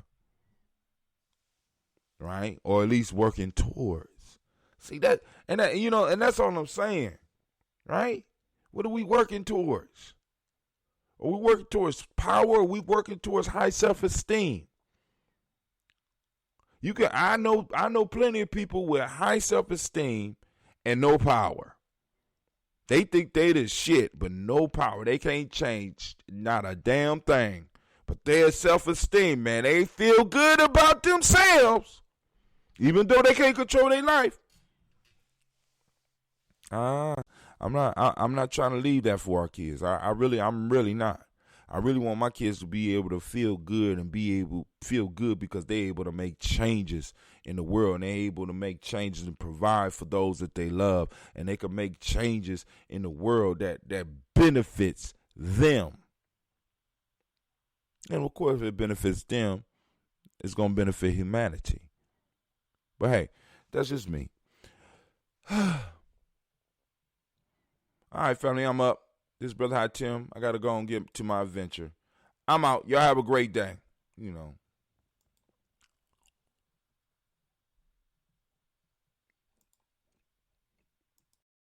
Right? Or at least working towards. See that, and that's all I'm saying, right? What are we working towards? Are we working towards power? Are we working towards high self-esteem? I know plenty of people with high self-esteem and no power. They think they the shit, but no power. They can't change not a damn thing. But their self-esteem, man, they feel good about themselves, even though they can't control their life. I'm not trying to leave that for our kids. I'm really not. I really want my kids to be able to feel good and feel good because they're able to make changes in the world, and they're able to make changes and provide for those that they love, and they can make changes in the world that benefits them. And of course, if it benefits them, it's going to benefit humanity. But hey, that's just me. All right, family, I'm up. This is Brother High Tim. I got to go and get to my adventure. I'm out. Y'all have a great day.